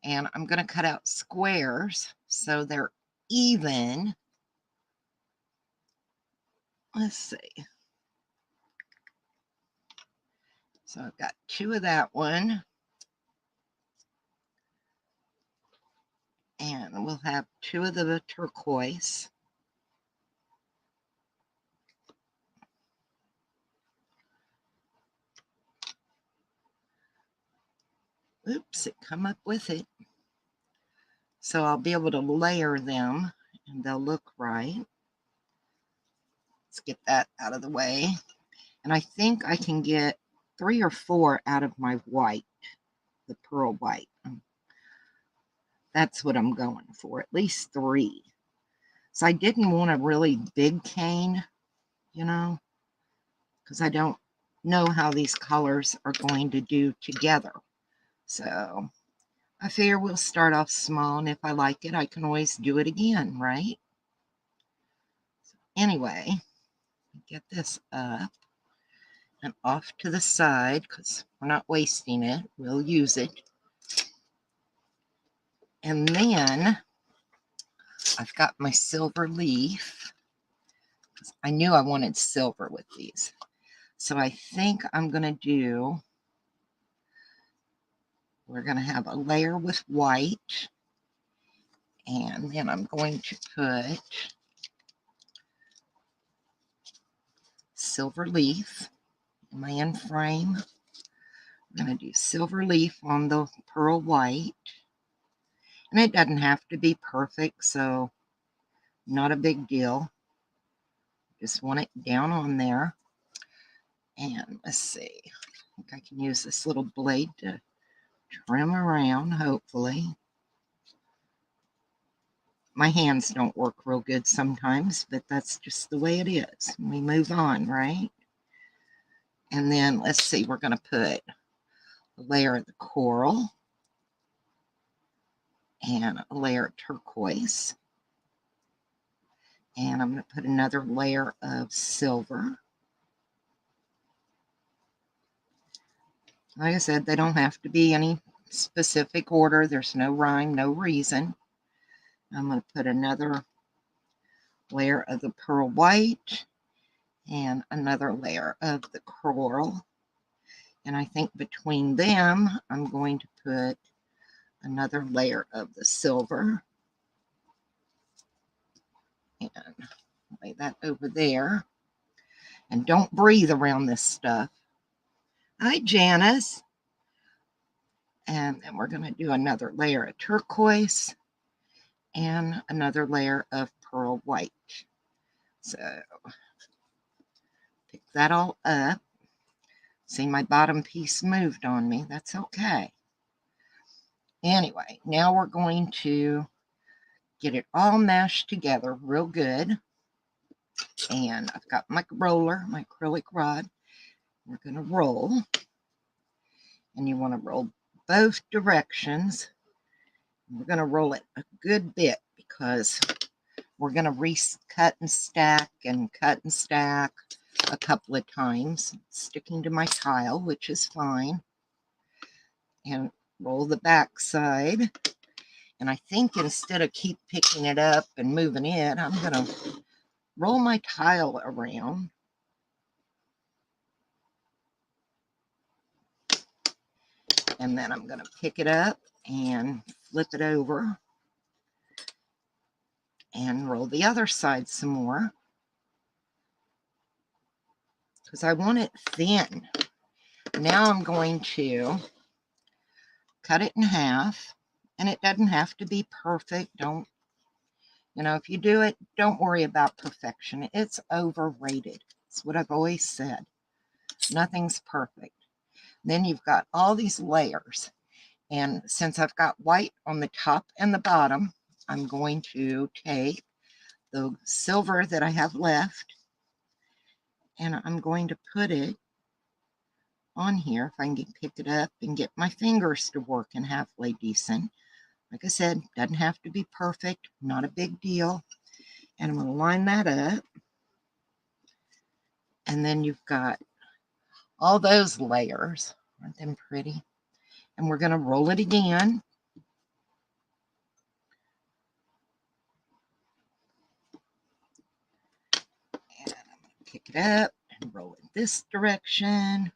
And I'm going to cut out squares so they're even. Let's see. So I've got 2 of that one. And we'll have 2 of the turquoise. Oops, it come up with it. So I'll be able to layer them and they'll look right. Let's get that out of the way. And I think I can get 3 or 4 out of my white, the pearl white. That's what I'm going for, at least 3. So I didn't want a really big cane, you know, because I don't know how these colors are going to do together. So I figure we'll start off small, and if I like it, I can always do it again, right? So anyway, get this up and off to the side because we're not wasting it. We'll use it. And then I've got my silver leaf. I knew I wanted silver with these. So I think I'm going to do, we're going to have a layer with white. And then I'm going to put silver leaf in my end frame. I'm going to do silver leaf on the pearl white. And it doesn't have to be perfect, so not a big deal. Just want it down on there. And let's see. I think I can use this little blade to trim around, hopefully. My hands don't work real good sometimes, but that's just the way it is. We move on, right? And then let's see, we're going to put a layer of the coral and a layer of turquoise. And I'm going to put another layer of silver. Like I said, they don't have to be any specific order. There's no rhyme, no reason. I'm going to put another layer of the pearl white and another layer of the coral. And I think between them, I'm going to put another layer of the silver. And lay that over there. And don't breathe around this stuff. Hi, Janice. And then we're going to do another layer of turquoise and another layer of pearl white. So pick that all up. See, my bottom piece moved on me. That's okay. Anyway, now we're going to get it all mashed together real good. And I've got my roller, my acrylic rod. We're going to roll. And you want to roll both directions. We're going to roll it a good bit because we're going to cut and stack a couple of times, sticking to my tile, which is fine. And roll the back side. And I think instead of keep picking it up and moving it, I'm going to roll my tile around. And then I'm going to pick it up and flip it over and roll the other side some more because I want it thin. Now I'm going to cut it in half, and it doesn't have to be perfect. Don't, if you do it, don't worry about perfection. It's overrated. It's what I've always said. Nothing's perfect. Then you've got all these layers. And since I've got white on the top and the bottom, I'm going to take the silver that I have left and I'm going to put it on here. If I can pick it up and get my fingers to work and halfway decent. Like I said, doesn't have to be perfect, not a big deal. And I'm going to line that up. And then you've got all those layers. Aren't them pretty? And we're going to roll it again. And I'm going to pick it up and roll it this direction.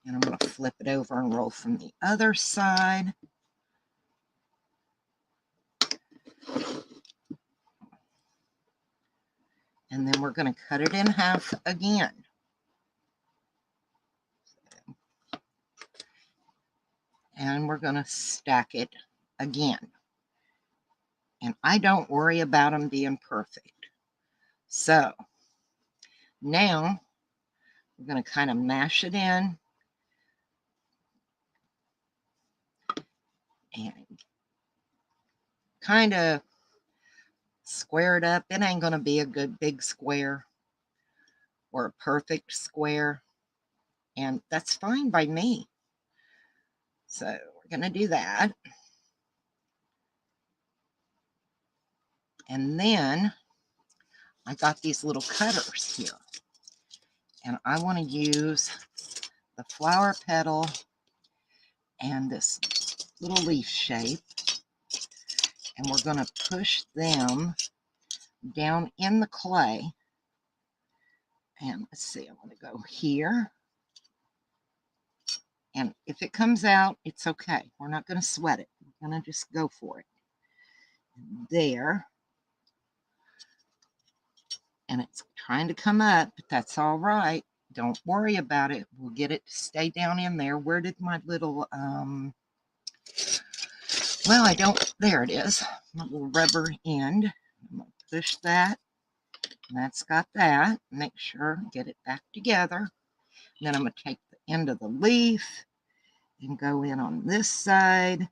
And I'm going to flip it over and roll from the other side. And then we're going to cut it in half again. And we're going to stack it again. And I don't worry about them being perfect. So now we're going to kind of mash it in and kind of square it up. It ain't going to be a good big square or a perfect square, and that's fine by me. So we're going to do that. And then I got these little cutters here, and I want to use the flower petal and this little leaf shape, and we're going to push them down in the clay. And let's see, I'm going to go here. And if it comes out, it's okay. We're not going to sweat it. We're going to just go for it. There. And it's trying to come up, but that's all right. Don't worry about it. We'll get it to stay down in there. Where did my little, well, I don't, there it is. My little rubber end. I'm going to push that. That's got that. Make sure, get it back together. And then I'm going to take the end of the leaf and go in on this side.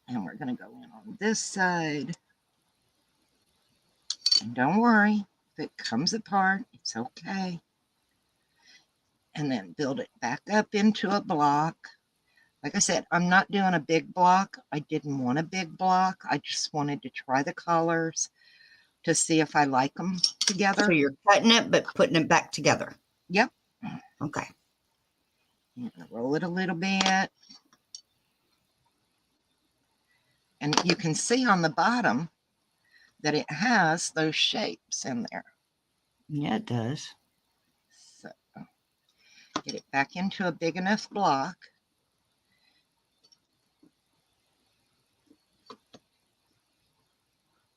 And we're going to go in on this side. And don't worry, if it comes apart, it's okay. And then build it back up into a block. Like I said, I'm not doing a big block. I didn't want a big block. I just wanted to try the colors to see if I like them together. So you're cutting it, but putting it back together. Yep. Okay. Roll it a little bit. And you can see on the bottom that it has those shapes in there. Yeah, it does. So get it back into a big enough block.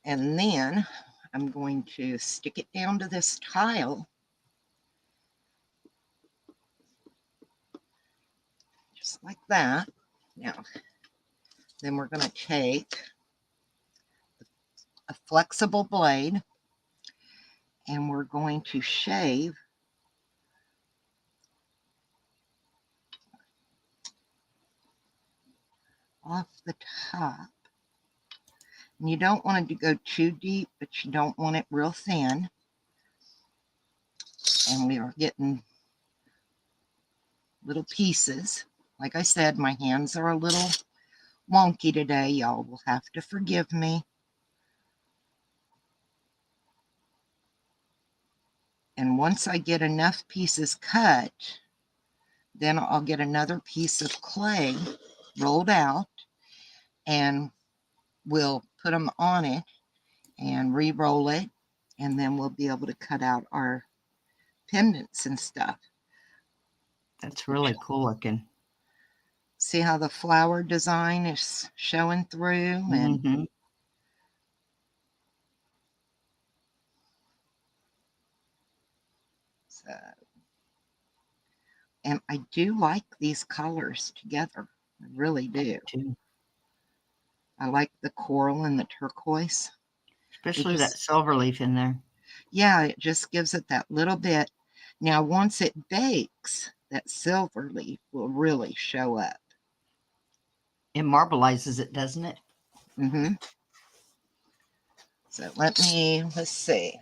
And then I'm going to stick it down to this tile. Just like that. Now, then we're going to take a flexible blade and we're going to shave off the top. And you don't want it to go too deep, but you don't want it real thin. And we are getting little pieces. Like I said, my hands are a little wonky today. Y'all will have to forgive me. And once I get enough pieces cut, then I'll get another piece of clay rolled out and we'll put them on it and re-roll it, and then we'll be able to cut out our pendants and stuff. That's really cool looking. See how the flower design is showing through? And so, and I do like these colors together. I really do. Too. I like the coral and the turquoise. Especially that silver leaf in there. Yeah, it just gives it that little bit. Now, once it bakes, that silver leaf will really show up. It marbleizes it, doesn't it? Mm-hmm. So let's see.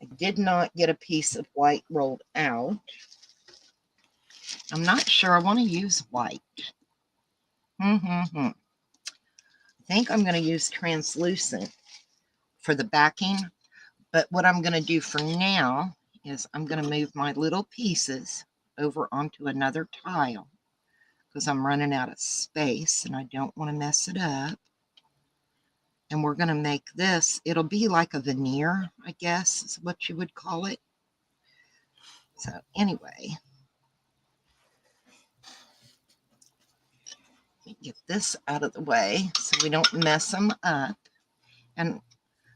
I did not get a piece of white rolled out. I'm not sure I want to use white. I think I'm going to use translucent for the backing. But what I'm going to do for now is I'm going to move my little pieces over onto another tile because I'm running out of space and I don't want to mess it up. And we're going to make this, it'll be like a veneer, I guess is what you would call it. So anyway, let me get this out of the way so we don't mess them up. And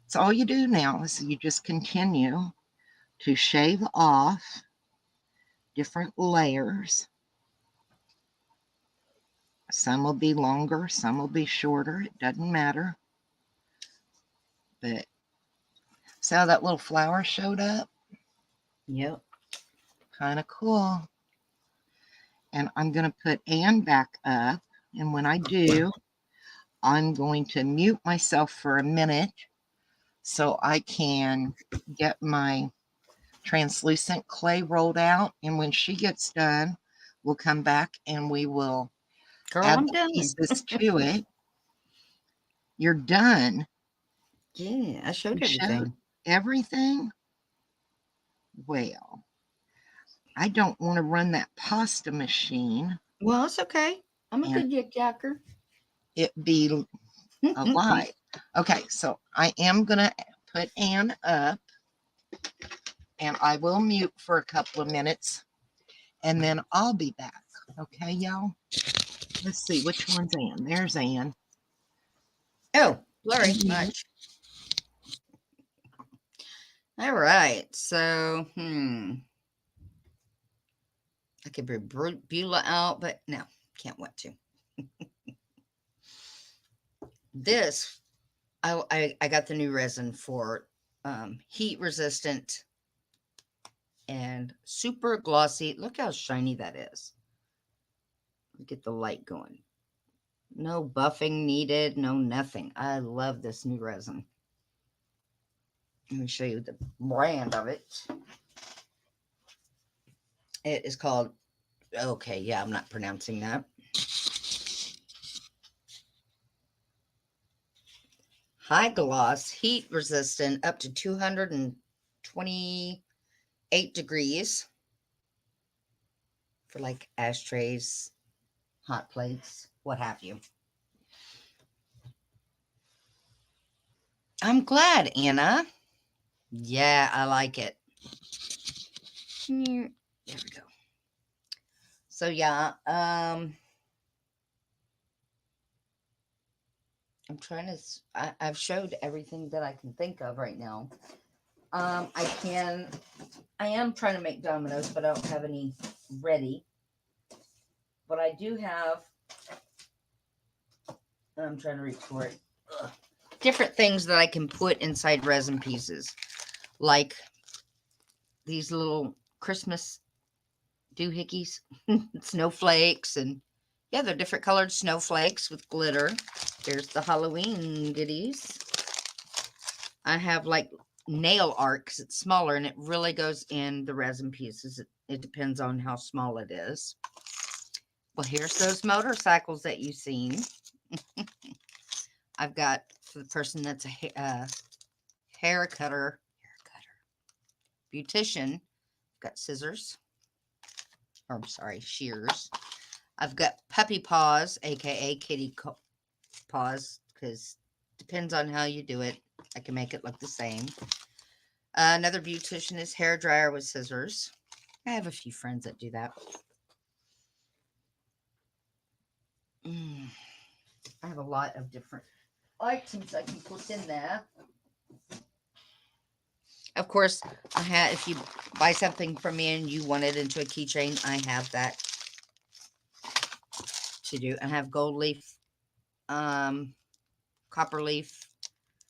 so all you do now is you just continue to shave off different layers. Some will be longer, some will be shorter. It doesn't matter. But see how that little flower showed up? Yep. Kind of cool. And I'm going to put Anne back up. And when I do, I'm going to mute myself for a minute so I can get my translucent clay rolled out. And when she gets done, we'll come back and we will Girl, add I'm the done. pieces to it. You're done. Yeah, I showed You showed everything. everything? Well, I don't want to run that pasta machine. Well, it's okay. I'm a And good yik yacker. it be alive. Okay, so I am going to put Anne up and I will mute for a couple of minutes and then I'll be back. Okay, y'all? Let's see, which one's Anne? There's Anne. Oh, blurry much. All right, so I could bring Beulah out, but no, can't want to. This, I got the new resin for heat resistant and super glossy. Look how shiny that is. Get the light going. No buffing needed, no nothing. I love this new resin. Let me show you the brand of it. It is called, okay, yeah, I'm not pronouncing that. High gloss, heat resistant, up to 228 degrees for like ashtrays, hot plates, what have you. I'm glad, Anna. Yeah, I like it. There we go. So yeah, I'm trying to, I've showed everything that I can think of right now. I am trying to make dominoes, but I don't have any ready. But I do have, I'm trying to reach for it, different things that I can put inside resin pieces. Like these little Christmas doohickeys, snowflakes, and yeah, they're different colored snowflakes with glitter. There's the Halloween goodies. I have like nail art because it's smaller and it really goes in the resin pieces. It depends on how small it is. Well, here's those motorcycles that you've seen. I've got, for the person that's a hair cutter, beautician, I've got scissors. Or, I'm sorry, shears. I've got puppy paws, aka kitty paws, because depends on how you do it. I can make it look the same. Another beautician is hair dryer with scissors. I have a few friends that do that. I have a lot of different items I can put in there. Of course, I have, if you buy something from me and you want it into a keychain, I have that to do. I have gold leaf, copper leaf,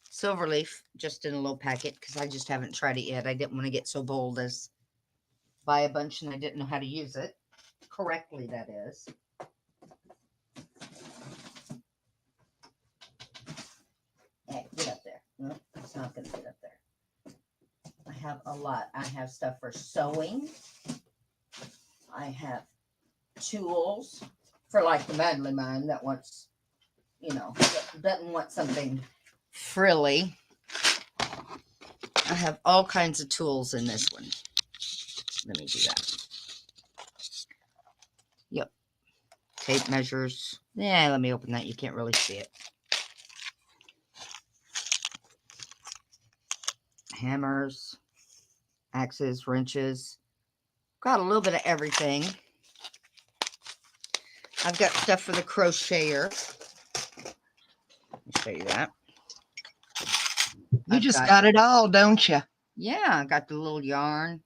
silver leaf, just in a little packet because I just haven't tried it yet. I didn't want to get so bold as buy a bunch and I didn't know how to use it correctly, that is. Hey, get up there. No, it's not going to get up there. I have a lot. I have stuff for sewing. I have tools for like the Madly Mine that wants, you know, doesn't want something frilly. I have all kinds of tools in this one. Let me do that. Yep. Tape measures. Yeah, let me open that. You can't really see it. Hammers, axes, wrenches. Got a little bit of everything. I've got stuff for the crocheter. Let me show you that. You just got it all, don't you? Yeah, I got the little yarn.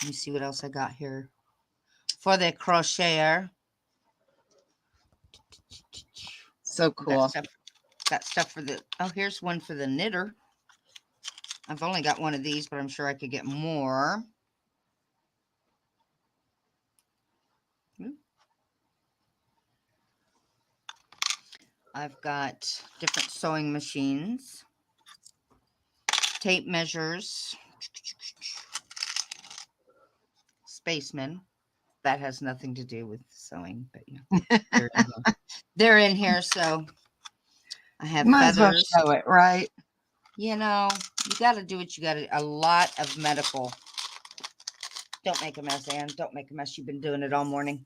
Let me see what else I got here for the crocheter. So cool. Got stuff for the, oh, here's one for the knitter. I've only got one of these, but I'm sure I could get more. I've got different sewing machines, tape measures, spacemen. That has nothing to do with sewing, but you know, they're in here. So I have You might as well feathers. show it, right? You know, you got to do what you got to. A lot of medical. Don't make a mess, Anne. Don't make a mess. You've been doing it all morning.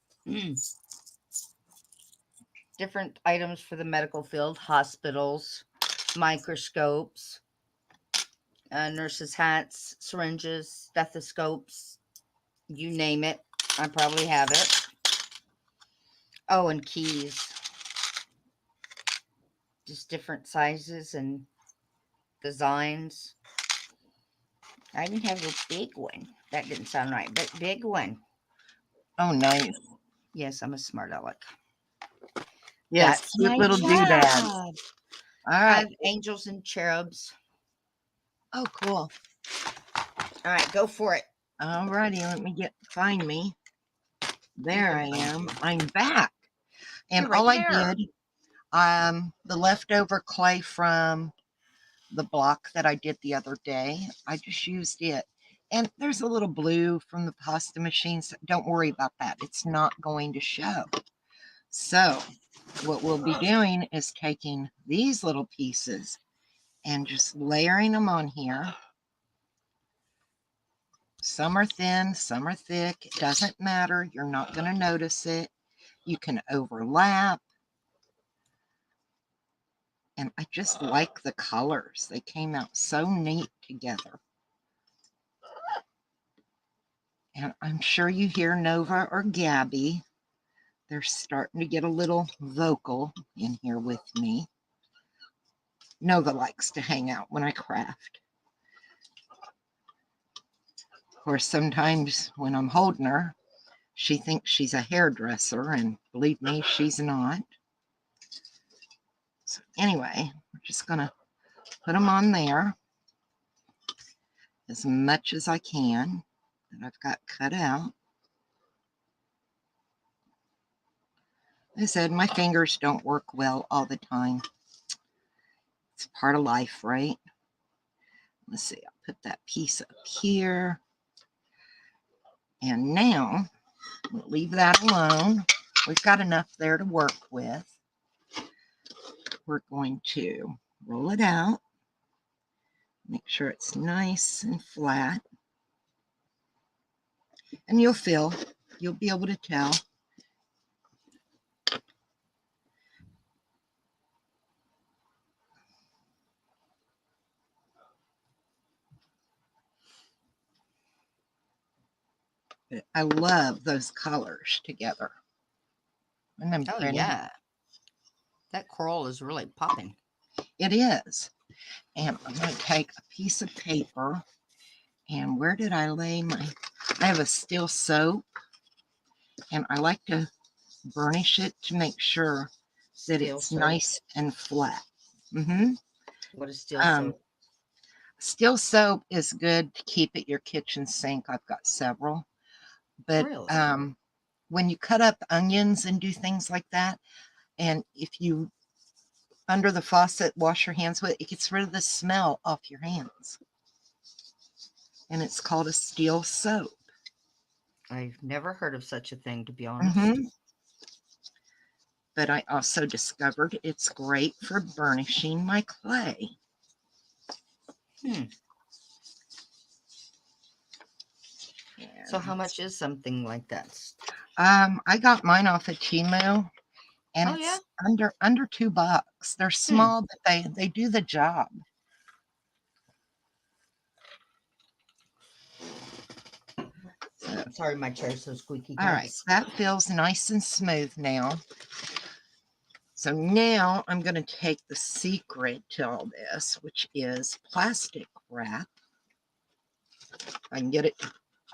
Different items for the medical field, hospitals, microscopes, nurses' hats, syringes, stethoscopes, you name it. I probably have it. Oh, and keys. Just different sizes and designs. I even have a big one. That didn't sound right, but big one. Oh, nice. Yes, I'm a smart aleck. Yes, That's cute my little doodads. job. All I right. have angels and cherubs. Oh, cool. All right, go for it. All righty, let me find me. There I am. I'm back. And You're all right I there. did, the leftover clay from the block that I did the other day, I just used it. And there's a little blue from the pasta machines. Don't worry about that. It's not going to show. So what we'll be doing is taking these little pieces and just layering them on here. Some are thin, some are thick. It doesn't matter. You're not going to notice it. You can overlap. And I just like the colors. They came out so neat together. And I'm sure you hear Nova or Gabby. They're starting to get a little vocal in here with me. Nova likes to hang out when I craft. Of course, sometimes when I'm holding her, she thinks she's a hairdresser, and believe me, she's not. So anyway, we're just going to put them on there as much as I can that I've got cut out. As I said, my fingers don't work well all the time. It's part of life, right? Let's see, I'll put that piece up here. And now, we'll leave that alone. We've got enough there to work with. We're going to roll it out. Make sure it's nice and flat. And you'll be able to tell. I love those colors together. And Oh, yeah. That coral is really popping. It is. And I'm going to take a piece of paper. And where did I lay I have a steel soap. And I like to burnish it to make sure that it's nice and flat. What is steel soap? Steel soap is good to keep at your kitchen sink. I've got several. But Really? when you cut up onions and do things like that, and if you under the faucet wash your hands with it, it gets rid of the smell off your hands. And it's called a steel soap. I've never heard of such a thing, to be honest. But I also discovered it's great for burnishing my clay. So how much is something like that? I got mine off of Temu, and it's under $2. They're small, but they do the job. Sorry, my chair's so squeaky. All right, that feels nice and smooth now. So now I'm going to take the secret to all this, which is plastic wrap. I can get it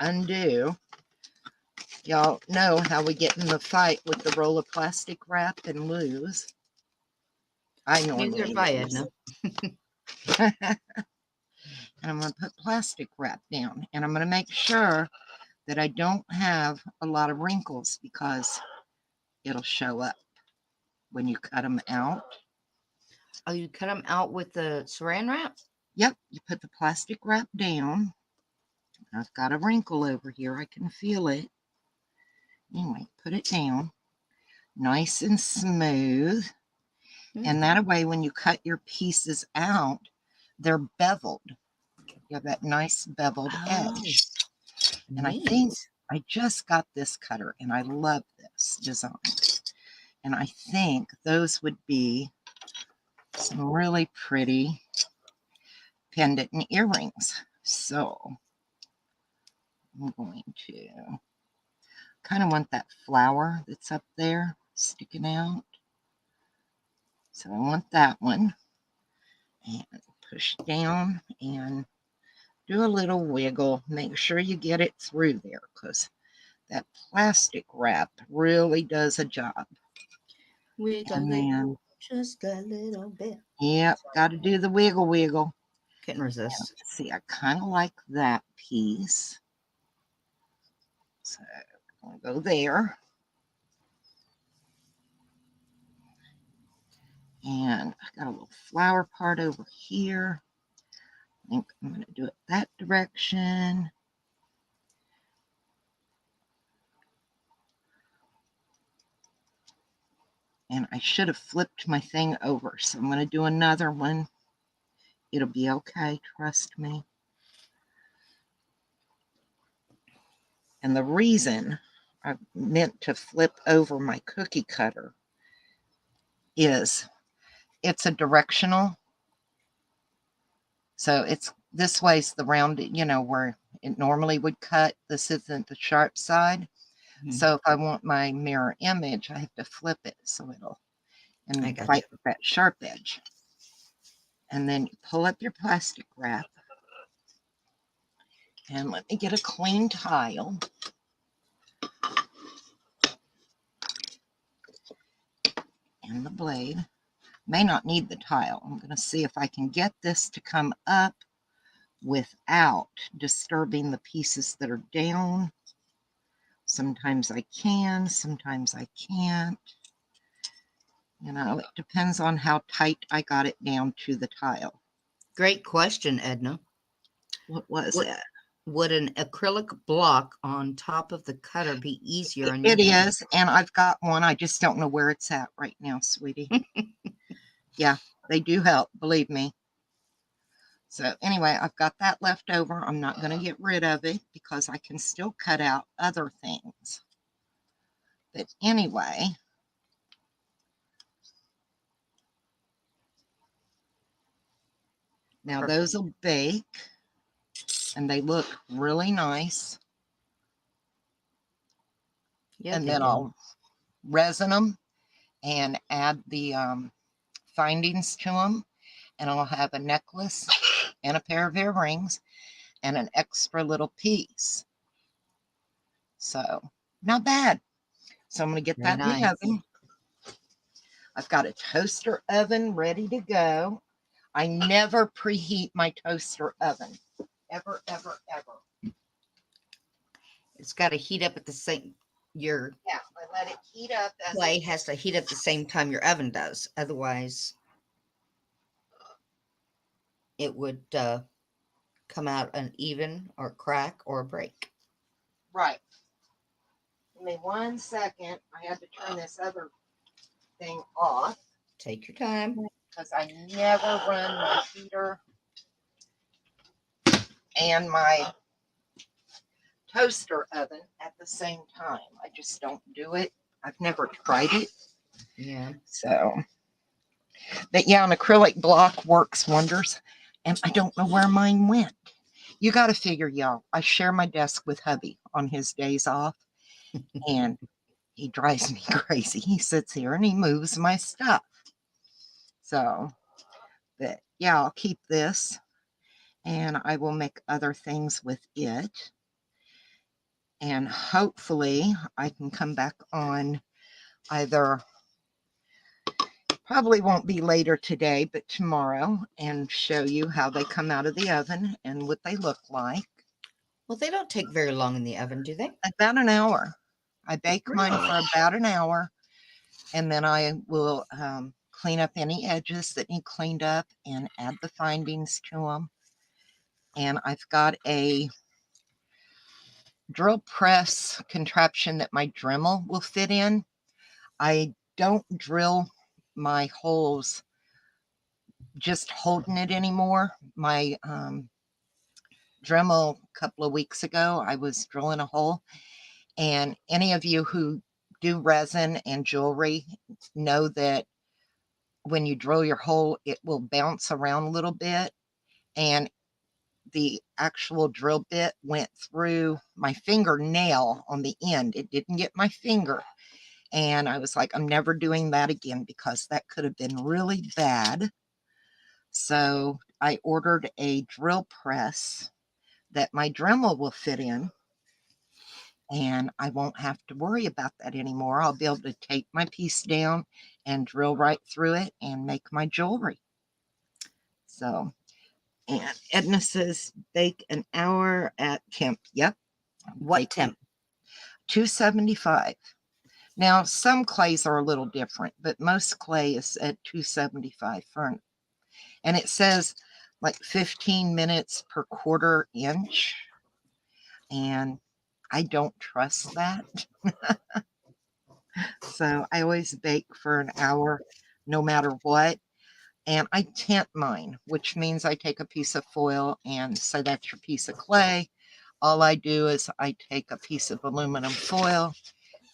undo. Y'all know how we get in the fight with the roll of plastic wrap and lose. I Neither normally have I, lose. Edna. And I'm going to put plastic wrap down. And I'm going to make sure that I don't have a lot of wrinkles because it'll show up when you cut them out. Oh, you cut them out with the saran wrap? Yep, you put the plastic wrap down. I've got a wrinkle over here. I can feel it. Anyway, put it down. Nice and smooth. And that way, when you cut your pieces out, they're beveled. You have that nice beveled edge. And I think I just got this cutter, and I love this design. And I think those would be some really pretty pendant and earrings. So I'm going to kind of want that flower that's up there sticking out. So I want that one. And push down and do a little wiggle. Make sure you get it through there because that plastic wrap really does a job. And then, Just a little bit. yep, got to do the wiggle wiggle. Couldn't resist. See, I kind of like that piece. So I'm going to go there. And I got a little flower part over here. I think I'm going to do it that direction. And I should have flipped my thing over. So I'm going to do another one. It'll be okay. Trust me. And the reason I meant to flip over my cookie cutter is it's a directional. So it's this way's the round, you know, where it normally would cut. This isn't the sharp side. So if I want my mirror image, I have to flip it so it'll and fight with that sharp edge. And then you pull up your plastic wrap. And let me get a clean tile. And the blade. May not need the tile. I'm going to see if I can get this to come up without disturbing the pieces that are down. Sometimes I can, sometimes I can't. You know, it depends on how tight I got it down to the tile. Great question, Edna. What was it? Would an acrylic block on top of the cutter be easier? It is, and I've got one. I just don't know where it's at right now, sweetie. Yeah, they do help, believe me. So anyway, I've got that left over. I'm not going to get rid of it because I can still cut out other things. But anyway, now those will bake and they look really nice. Yeah, and then I'll resin them and add the findings to them. And I'll have a necklace and a pair of earrings and an extra little piece. So not bad. So I'm going to get that in the oven. I've got a toaster oven ready to go. I never preheat my toaster oven. Ever, ever, ever. It's got to heat up at the same, I let it heat up. Clay has to heat up the same time your oven does. Otherwise, it would come out uneven or crack or break. Right. Give me 1 second. I had to turn this other thing off. Take your time. Because I never run my heater and my toaster oven at the same time. I just don't do it. I've never tried it. Yeah. So, but yeah, an acrylic block works wonders. And I don't know where mine went. You got to figure, y'all. I share my desk with hubby on his days off. And he drives me crazy. He sits here and he moves my stuff. So, but yeah, I'll keep this. And I will make other things with it. And hopefully I can come back on either, probably won't be later today, but tomorrow, and show you how they come out of the oven and what they look like. Well, they don't take very long in the oven, do they? About an hour. I bake mine Really? for about an hour, and then I will clean up any edges that need cleaned up and add the findings to them. And I've got a drill press contraption that my Dremel will fit in. I don't drill my holes just holding it anymore. My Dremel, a couple of weeks ago, I was drilling a hole, and any of you who do resin and jewelry know that when you drill your hole, it will bounce around a little bit, and the actual drill bit went through my fingernail on the end. It didn't get my finger. And I was like, I'm never doing that again, because that could have been really bad. So I ordered a drill press that my Dremel will fit in, and I won't have to worry about that anymore. I'll be able to tape my piece down and drill right through it and make my jewelry. So, and Edna says bake an hour at temp. Yep. What Bake temp? 275. Now, some clays are a little different, but most clay is at 275 for, and it says like 15 minutes per quarter inch. And I don't trust that. So I always bake for an hour, no matter what. And I tent mine, which means I take a piece of foil and say that's your piece of clay. All I do is I take a piece of aluminum foil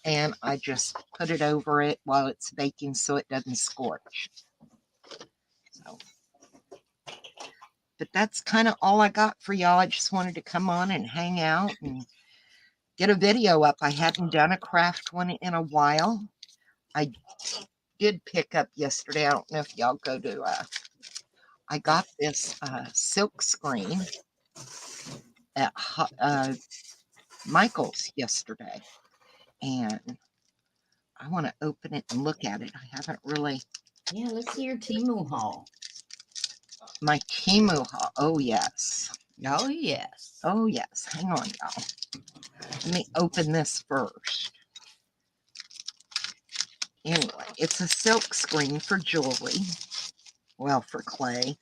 and I just put it over it while it's baking so it doesn't scorch. So, but that's kind of all I got for y'all. I just wanted to come on and hang out and get a video up. I hadn't done a craft one in a while. I did pick up yesterday. I don't know if y'all go to, I got this silk screen at Michael's yesterday. And I want to open it and look at it. I haven't really. Yeah, let's see your Temu haul. My Temu haul. Oh, yes. Oh, yes. Oh, yes. Hang on, y'all. Let me open this first. Anyway, it's a silk screen for jewelry. Well, for clay.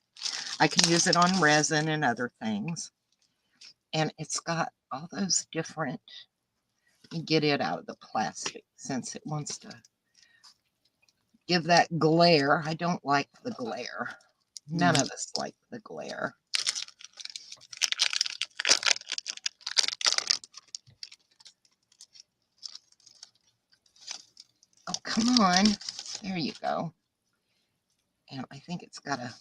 I can use it on resin and other things. And it's got all those different, you get it out of the plastic since it wants to give that glare. I don't like the glare. None of us like the glare. Oh, come on. There you go. And I think it's got a,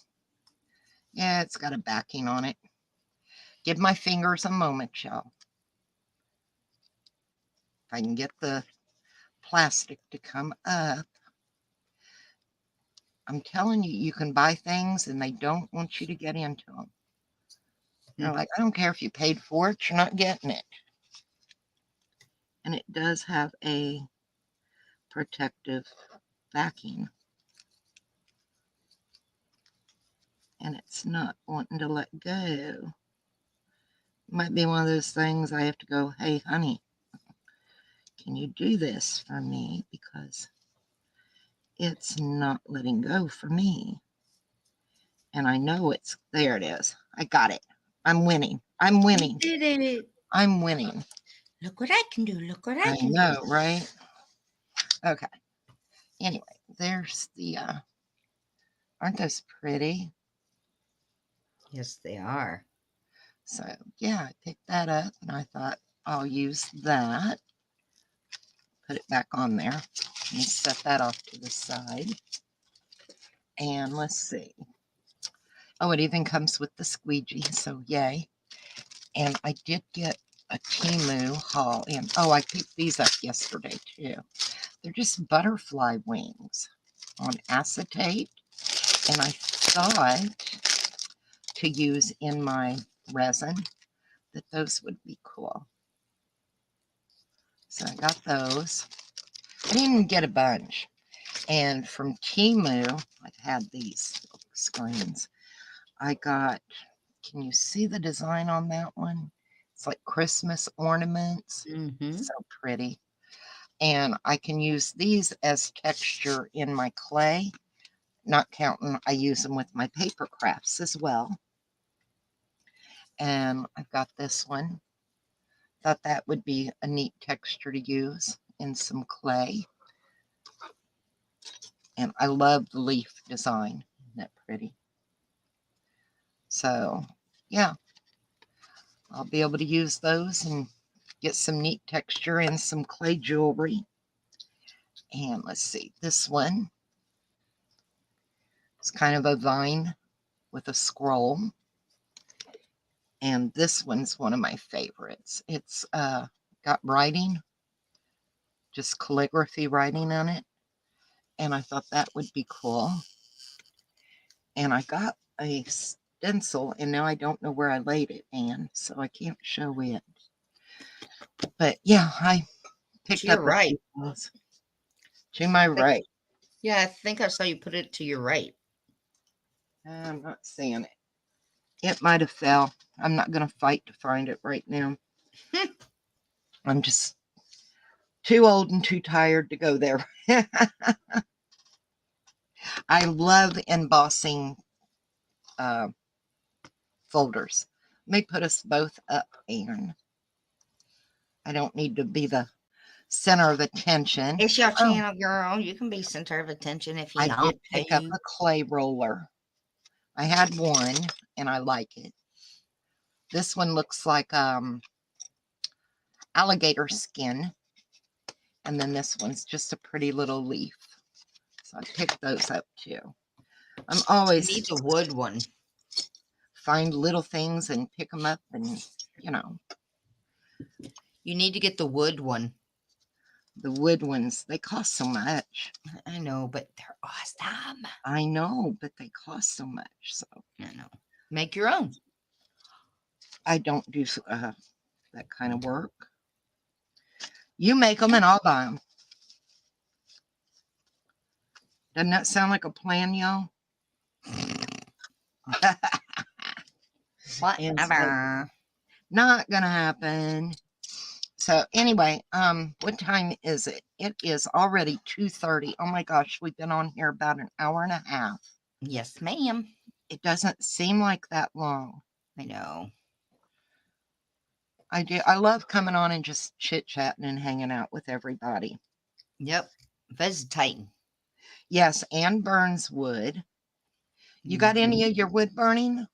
yeah, it's got a backing on it. Give my fingers a moment, y'all. If I can get the plastic to come up. I'm telling you, you can buy things and they don't want you to get into them. They're like, I don't care if you paid for it, you're not getting it. And it does have a protective backing. And it's not wanting to let go. Might be one of those things I have to go, hey, honey, can you do this for me? Because it's not letting go for me. And I know it's, there it is. I got it. I'm winning. I'm winning. You did it. I'm winning. Look what I can do. Look what I can know, do. right? Okay. Anyway, there's the, aren't those pretty? Yes, they are. So, yeah, I picked that up and I thought I'll use that. Put it back on there and set that off to the side. And let's see. Oh, it even comes with the squeegee, so yay. And I did get a Temu haul in. Oh, I picked these up yesterday too. They're just butterfly wings on acetate. And I thought to use in my resin that those would be cool. So I got those. I didn't get a bunch. And from Temu, I've had these screens. I got, can you see the design on that one? It's like Christmas ornaments. Mm-hmm. So pretty. And I can use these as texture in my clay. Not counting, I use them with my paper crafts as well. And I've got this one. Thought that would be a neat texture to use in some clay. And I love the leaf design. Isn't that pretty? So, yeah, I'll be able to use those and get some neat texture and some clay jewelry. And let's see, this one is kind of a vine with a scroll. And this one's one of my favorites. It's got writing, just calligraphy writing on it. And I thought that would be cool. And I got a stencil, and now I don't know where I laid it, Anne, so I can't show it. But yeah, I picked To your up a right. few things. To my right. Yeah, I think I saw you put it to your right. I'm not seeing it. It might have fell. I'm not going to fight to find it right now. I'm just too old and too tired to go there. I love embossing folders. Let me put us both up, Anne. I don't need to be the center of attention. It's your Oh, channel, girl. You can be center of attention if you I want did pick up to. a clay roller. I had one and I like it. This one looks like alligator skin. And then this one's just a pretty little leaf. So I picked those up too. I'm You always need the wood one. find little things and pick them up and, you know. You need to get the wood one. The wood ones, they cost so much. I know, but they're awesome. I know, but they cost so much. So I know. Make your own. I don't do that kind of work. You make them and I'll buy them. Doesn't that sound like a plan, y'all? Whatever. Not gonna happen. So anyway, what time is it? It is already 2:30. Oh my gosh, we've been on here about an hour and a half. Yes, ma'am. It doesn't seem like that long. I know. I do. I love coming on and just chit-chatting and hanging out with everybody. Yep. Visitating. Yes, Anne burns wood. You got any of your wood burning?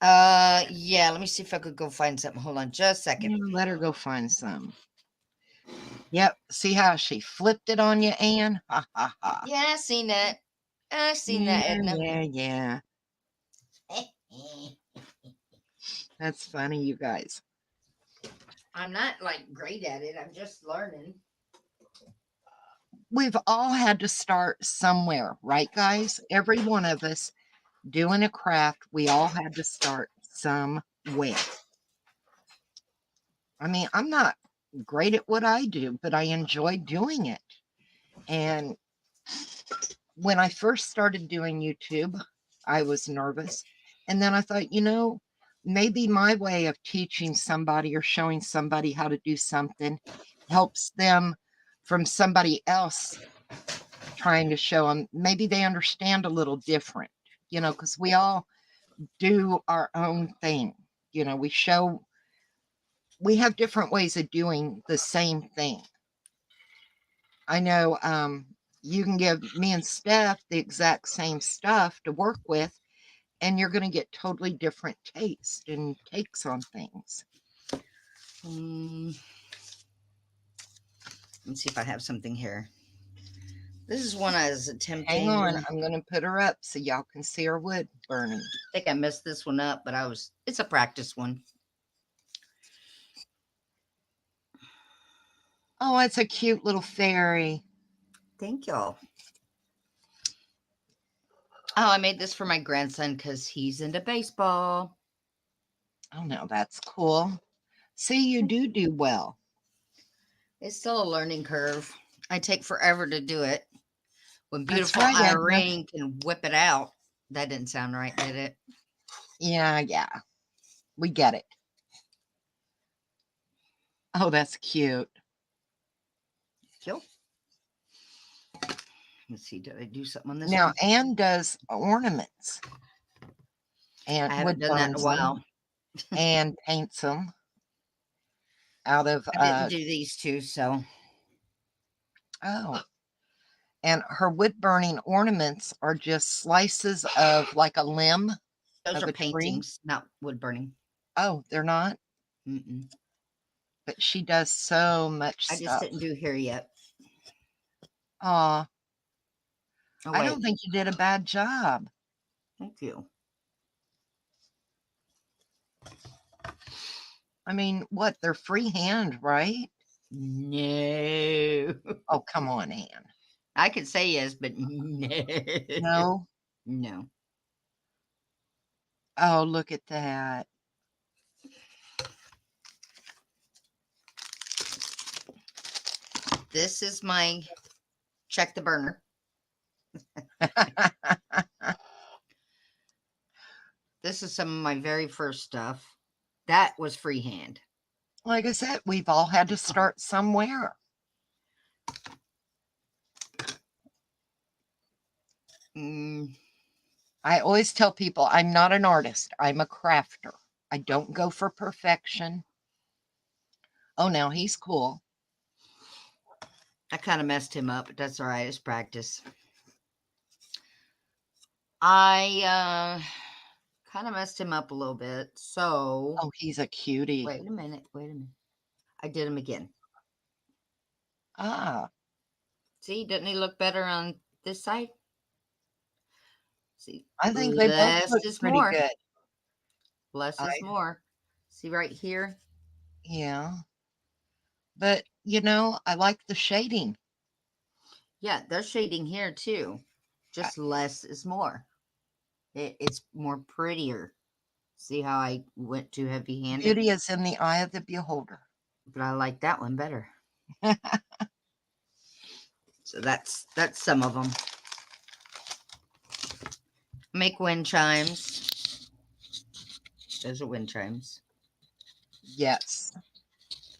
Yeah, let me see if I could go find something. Hold on just a second. Yeah, let her go find some. Yep. See how she flipped it on you, Anne? Ha ha ha. Yeah, I seen that. I seen that, Edna. Yeah. That's funny, you guys. I'm not like great at it. I'm just learning. We've all had to start somewhere, right, guys? Every one of us doing a craft, we all had to start somewhere. I mean, I'm not great at what I do, but I enjoy doing it. And when I first started doing YouTube, I was nervous. And then I thought, maybe my way of teaching somebody or showing somebody how to do something helps them from somebody else trying to show them. Maybe they understand a little different, because we all do our own thing. We have different ways of doing the same thing. I know you can give me and Steph the exact same stuff to work with, and you're going to get totally different taste and takes on things. Let's see if I have something here. This is one I was attempting. Hang on, I'm going to put her up so y'all can see her wood burning. I think I messed this one up, but it's a practice one. Oh, it's a cute little fairy. Thank y'all. Oh, I made this for my grandson because he's into baseball. Oh, no, that's cool. See, you do well. It's still a learning curve. I take forever to do it. When That's beautiful right, Edna. Irene can whip it out. That didn't sound right, did it? Yeah. We get it. Oh, that's cute. Yo. Let's see. Did I do something on this Now, one? Anne does ornaments and I haven't wood done that in a burns them while. and paints them out of, I didn't do these two, so oh, and her wood burning ornaments are just slices of like a limb those of are a tree. paintings, not wood burning. Oh, they're not, Mm-mm. but she does so much I just stuff. didn't do here yet. Aw, Oh, I wait. don't think you did a bad job. Thank you. I mean, what? They're freehand, right? No. Oh, come on, Anne. I could say yes, but no. No. No. Oh, look at that. This is my check the burner. This is some of my very first stuff. That was freehand. Like I said, we've all had to start somewhere. I always tell people I'm not an artist. I'm a crafter. I don't go for perfection. Oh, now he's cool. I kind of messed him up, but that's all right. It's practice. I kind of messed him up a little bit. So, Oh, he's a cutie. wait a minute. I did him again. Ah, See, doesn't he look better on this side? See, I think they both less look is pretty more. good. Less I is more. See right here? Yeah. But, you know, I like the shading. Yeah, there's shading here too. Just less is more. It's more prettier. See how I went too heavy-handed? Beauty is in the eye of the beholder. But I like that one better. So that's some of them. Make wind chimes. Those are wind chimes. Yes.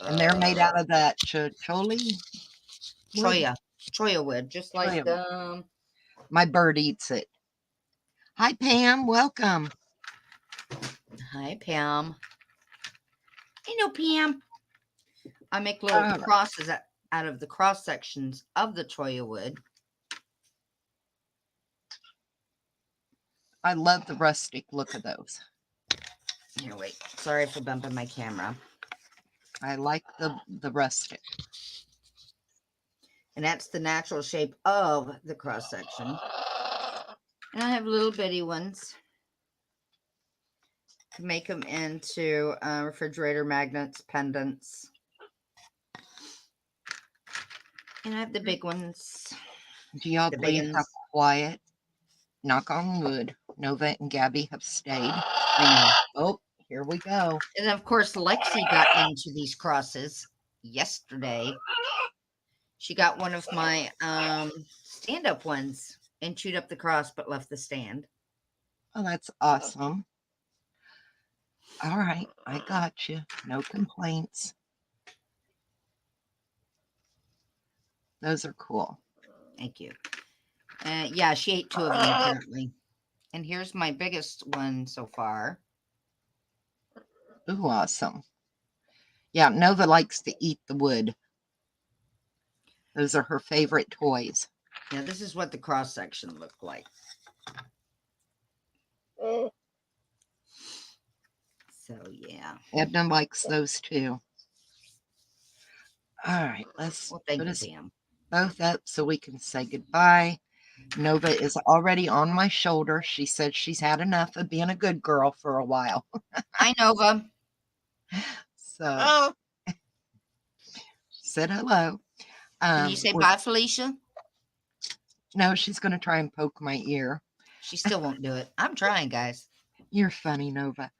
And they're made out of that cholla Choya wood, just like my bird eats it. Hi, Pam. Welcome. Hi, Pam. Hey, no, Pam. I make little crosses out of the cross sections of the choya wood. I love the rustic look of those. Here, wait. Sorry for bumping my camera. I like the rustic. And that's the natural shape of the cross section. And I have little bitty ones. Make them into refrigerator magnets, pendants. And I have the big ones. Do y'all believe how quiet, knock on wood, Nova and Gabby have stayed? I know. Oh, here we go. And of course, Lexi got into these crosses yesterday. She got one of my stand-up ones and chewed up the cross, but left the stand. Oh, that's awesome. All right, I got you. No complaints. Those are cool. Thank you. Yeah, she ate 2 of them apparently. And here's my biggest one so far. Ooh, awesome. Yeah, Nova likes to eat the wood. Those are her favorite toys. Now, this is what the cross section looked like. So, yeah. Edna likes those too. All right, let's put us both up so we can say goodbye. Nova is already on my shoulder. She said she's had enough of being a good girl for a while. Hi, Nova. So, she said hello. Can you say bye, Felicia? No, she's going to try and poke my ear. She still won't do it. I'm trying, guys. You're funny, Nova.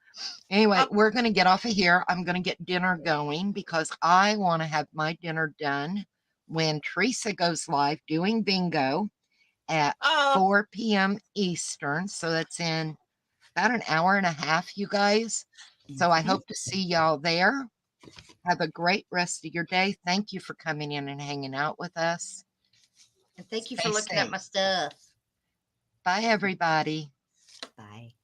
Anyway, Oh, we're going to get off of here. I'm going to get dinner going because I want to have my dinner done when Teresa goes live doing bingo at oh, 4 p.m. Eastern. So that's in about an hour and a half, you guys. So I mhm. hope to see y'all there. Have a great rest of your day. Thank you for coming in and hanging out with us. And thank you for Stay looking at safe. my stuff. Bye, everybody. Bye.